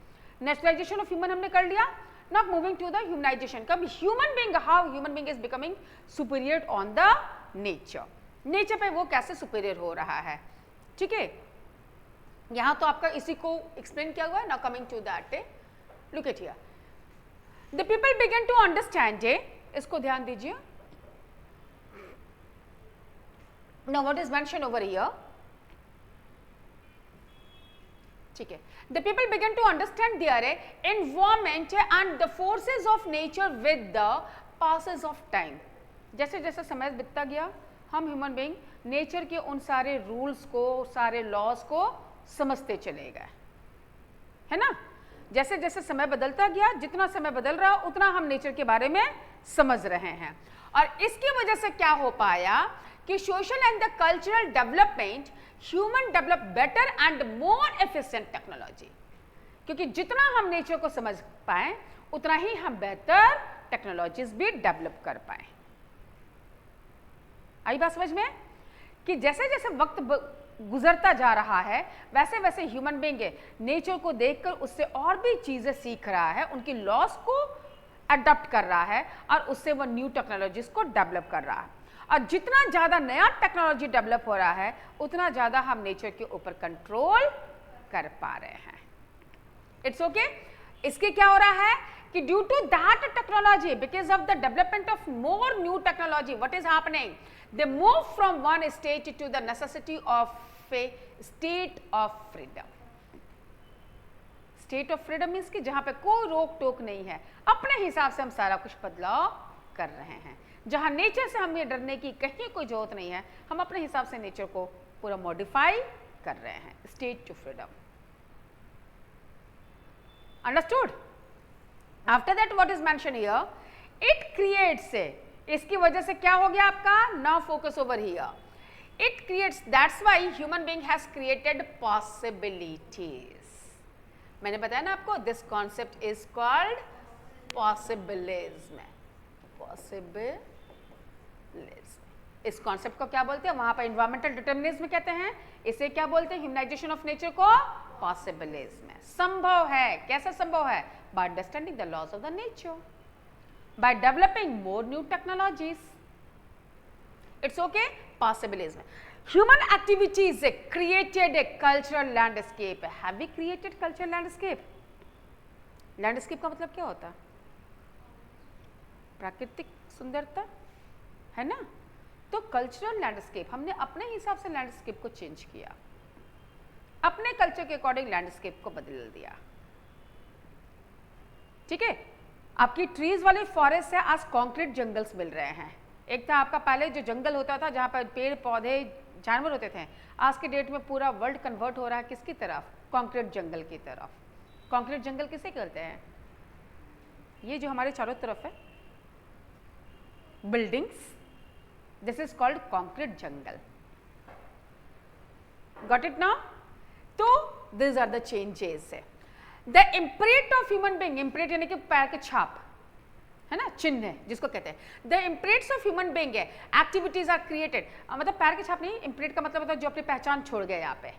S1: नेचुरलाइजेशन ऑफ ह्यूमन हमने कर लिया। Now moving to the humanisation. कब human being, how human being is becoming superior on the nature. Nature पे वो कैसे सुपीरियर हो रहा है। ठीक है, यहाँ तो आपका इसी को एक्सप्लेन किया हुआ है। Now coming to that, look at here, the people began to understand. इसको ध्यान दीजिए। Now what is mentioned over here? ठीक है, the people begin to understand their environment and the forces of nature with the passes of time. जैसे जैसे समय बीतता गया, हम ह्यूमन बीइंग नेचर के उन सारे रूल्स को, सारे लॉज को समझते चले गए, है ना। जैसे जैसे समय बदलता गया, जितना समय बदल रहा उतना हम नेचर के बारे में समझ रहे हैं। और इसकी वजह से क्या हो पाया कि social and the cultural development human develop better and more efficient technology, क्योंकि जितना हम नेचर को समझ पाए उतना ही हम बेहतर टेक्नोलॉजीज भी डेवलप कर पाए। आई बात समझ में कि जैसे जैसे वक्त गुजरता जा रहा है वैसे वैसे ह्यूमन बीइंग नेचर को देखकर उससे और भी चीजें सीख रहा है, उनकी लॉस को अडॉप्ट कर रहा है और उससे वो न्यू टेक्नोलॉजीज को डेवलप कर रहा है। और जितना ज्यादा नया टेक्नोलॉजी डेवलप हो रहा है उतना ज्यादा हम नेचर के ऊपर कंट्रोल कर पा रहे हैं। It's okay. इसके क्या हो रहा है कि due to that technology, because of the development of more new technology, what is happening, they move from one state to the necessity of a state of freedom. State of freedom means कि जहां पे कोई रोक टोक नहीं है, अपने हिसाब से हम सारा कुछ बदलाव कर रहे हैं, जहां नेचर से हमें डरने की कहीं कोई जरूरत नहीं है, हम अपने हिसाब से नेचर को पूरा मॉडिफाई कर रहे हैं। State to freedom, understood? After that what is mention here, it creates a, इसकी वजह से क्या हो गया आपका, now focus over here, it creates, that's why human being has created possibilities. मैंने बताया ना आपको, this concept is called possibilism. Possibilism, इस कॉन्सेप्ट को क्या बोलते हैं, वहां पर एनवायरमेंटल डिटर्मिनिज्म कहते हैं, इसे क्या बोलते हैं, ह्यूमनाइजेशन ऑफ नेचर को पॉसिबिलिज्म। संभव है, कैसा संभव है, by understanding the laws of the nature, by developing more new technologies. It's okay, possibilism. Human activities created a cultural landscape. Have we created cultural landscape? Landscape का मतलब क्या होता है, प्राकृतिक सुंदरता है ना। तो कल्चरल लैंडस्केप, हमने अपने हिसाब से लैंडस्केप को चेंज किया, अपने कल्चर के अकॉर्डिंग लैंडस्केप को बदल दिया। ठीक है, आपकी ट्रीज वाले फॉरेस्ट से आज कॉन्क्रीट जंगल्स मिल रहे हैं। एक था आपका पहले जो जंगल होता था जहाँ पर पेड़ पौधे जानवर होते थे, आज के डेट में पूरा वर्ल्ड कन्वर्ट हो रहा है किसकी तरफ, कॉन्क्रीट जंगल की तरफ। कॉन्क्रीट जंगल किसे कहते हैं, ये जो हमारे चारों तरफ है buildings, this is called concrete jungle. Got it now? तो दिस आर द चेंजेस है। The imprint of human being, imprint यानी कि पैर के छाप है ना, चिन्ह है जिसको कहते हैं। The imprints of human being है, एक्टिविटीज आर क्रिएटेड, मतलब पैर के छाप नहीं, इम्प्रिंट का मतलब होता है जो अपनी पहचान छोड़ गए, यहाँ पे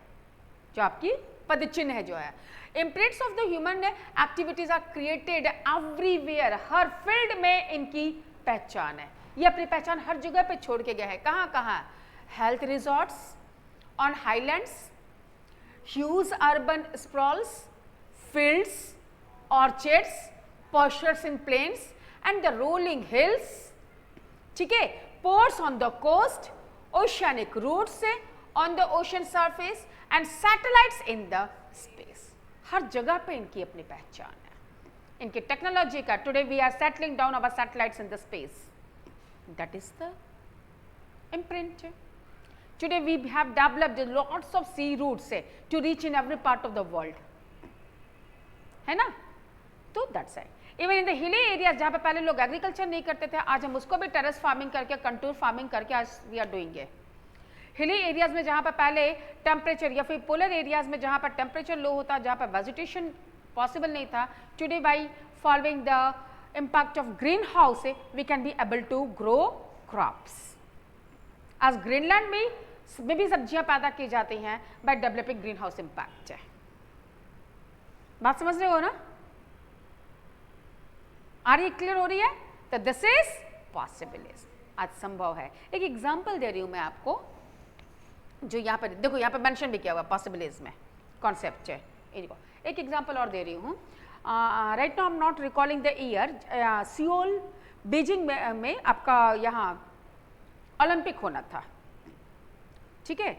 S1: जो आपकी पद चिन्ह है जो है। Imprints of the human activities are created everywhere, हर फील्ड में इनकी पहचान है, ये अपनी पहचान हर जगह पे छोड़ के गए हैं। कहाँ कहाँ, health resorts on highlands, huge urban sprawls, fields, orchards, pastures in plains and the rolling hills, ठीक है, ports on the coast, oceanic routes on the ocean surface and satellites in the space. हर जगह पे इनकी अपनी पहचान है, इनकी technology का। Today we are settling down our satellites in the space, that is the imprint. Today we have developed lots of sea routes to reach in every part of the world, है ना। तो that's it. Even in the hilly areas जहाँ पे पहले लोग agriculture नहीं करते थे, आज हम उसको भी टेरेस फार्मिंग करके, कंटूर फार्मिंग करके आज we are doing it. Hilly areas में जहाँ पे पहले टेम्परेचर, या फिर पोलर एरियाज में जहाँ पर टेम्परेचर लो होता, जहाँ पर वेजिटेशन पॉसिबल नहीं था, today by following the impact of green house we can be able to grow crops. आज ग्रीनलैंड में भी सब्जियां पैदा की जाती हैं by developing green house impact. बात समझ रहे हो ना, आर ये क्लियर हो रही है? तो दिस इज पॉसिबिलिटीज, आज संभव है। एक एग्जांपल दे रही हूं मैं आपको, जो यहाँ पर देखो, यहाँ पर मेंशन भी किया हुआ पॉसिबिलिटीज में कॉन्सेप्ट है। एक एग्जांपल और दे रही हूँ। Right now I am not recalling the year, Seoul Beijing में आपका यहाँ ओलंपिक होना था, ठीक है।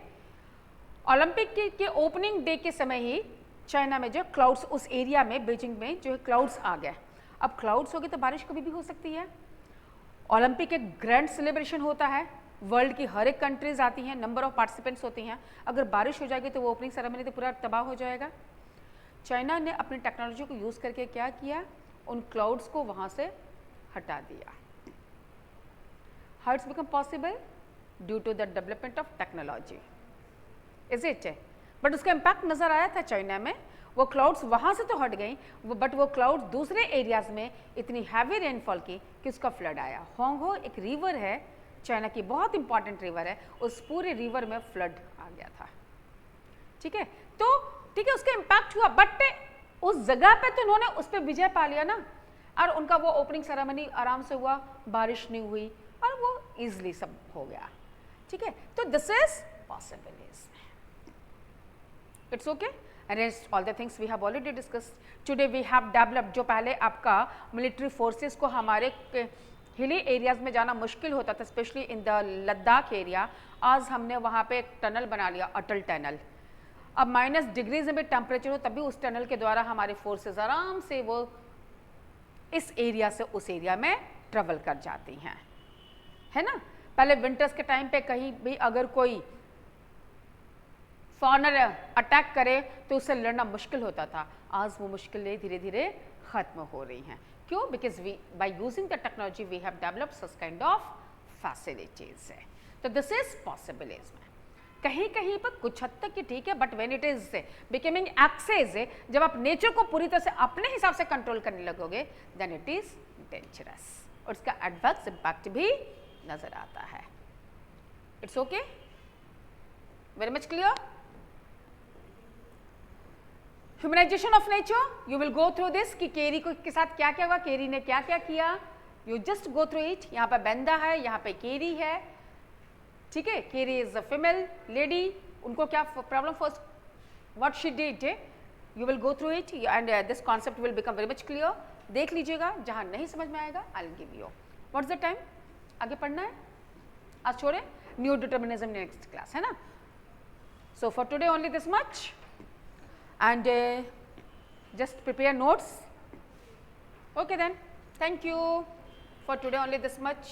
S1: ओलंपिक के ओपनिंग डे के समय ही चाइना में जो क्लाउड्स, उस एरिया में बीजिंग में जो है क्लाउड्स आ गए। अब क्लाउड्स हो गए तो बारिश कभी भी हो सकती है। ओलंपिक एक ग्रैंड सेलिब्रेशन होता है, वर्ल्ड की हर एक कंट्रीज आती हैं, नंबर ऑफ पार्टिसिपेंट्स होती हैं। अगर बारिश हो जाएगी तो वो ओपनिंग सेरेमनी तो पूरा तबाह हो जाएगा। चाइना ने अपनी टेक्नोलॉजी को यूज़ करके क्या किया, उन क्लाउड्स को वहाँ से हटा दिया। How it's become possible? Due to the development of technology, is it? But उसका इम्पैक्ट नज़र आया था चाइना में। वो क्लाउड्स वहाँ से तो हट गई, बट वो क्लाउड्स दूसरे एरियाज़ में इतनी हैवी रेनफॉल की कि उसका फ्लड आया। होंगहो एक रिवर है, चाइना की बहुत इंपॉर्टेंट रिवर है, उस पूरे रिवर में फ्लड आ गया था। ठीक है, तो ठीक है, उसका इम्पैक्ट हुआ, बट उस जगह पे तो उन्होंने उस पर विजय पा लिया ना, और उनका वो ओपनिंग सेरेमनी आराम से हुआ, बारिश नहीं हुई और वो इजीली सब हो गया। ठीक है, तो this is possible, it's okay. Rest all the things we have already discussed. Today we have developed, जो पहले आपका मिलिट्री फोर्सेस को हमारे हिली एरियाज में जाना मुश्किल होता था, specially in the Ladakh area, आज हमने वहाँ पे एक टनल बना लिया, अटल टनल। अब माइनस डिग्रीज में टेम्परेचर हो तभी उस टनल के द्वारा हमारे फोर्सेस आराम से वो इस एरिया से उस एरिया में ट्रेवल कर जाती हैं, है ना। पहले विंटर्स के टाइम पे कहीं भी अगर कोई फॉरनर अटैक करे तो उससे लड़ना मुश्किल होता था, आज वो मुश्किलें धीरे धीरे खत्म हो रही हैं। क्यों? Because we by using the technology we have developed such kind of facilities है। तो दिस इज पॉसिबल इसमें कहीं कहीं पर कुछ हद तक ही ठीक है, but when it is becoming excess, जब आप नेचर को पूरी तरह से अपने हिसाब से कंट्रोल करने लगोगे, देन इट इज डेंजरस और उसका एडवर्स इम्पैक्ट भी नजर आता है। It's okay, very much clear. Humanisation of nature, you will go through this कि केरी को के साथ क्या क्या हुआ, केरी ने क्या क्या किया, you just go through it. यहाँ पे बेंदा है, यहाँ पे केरी है, ठीक है। केरी इज अ फीमेल लेडी, उनको क्या problem first, what she did, you will go through it and this concept will become very much clear. देख लीजिएगा, जहाँ नहीं समझ में आएगा I will give you. What's the time, आगे पढ़ना है, आज छोड़े, न्यू डिटर्मिनिज्म नेक्स्ट क्लास, है ना। So for today only this much and just prepare notes. Okay then, thank you for today, only this much.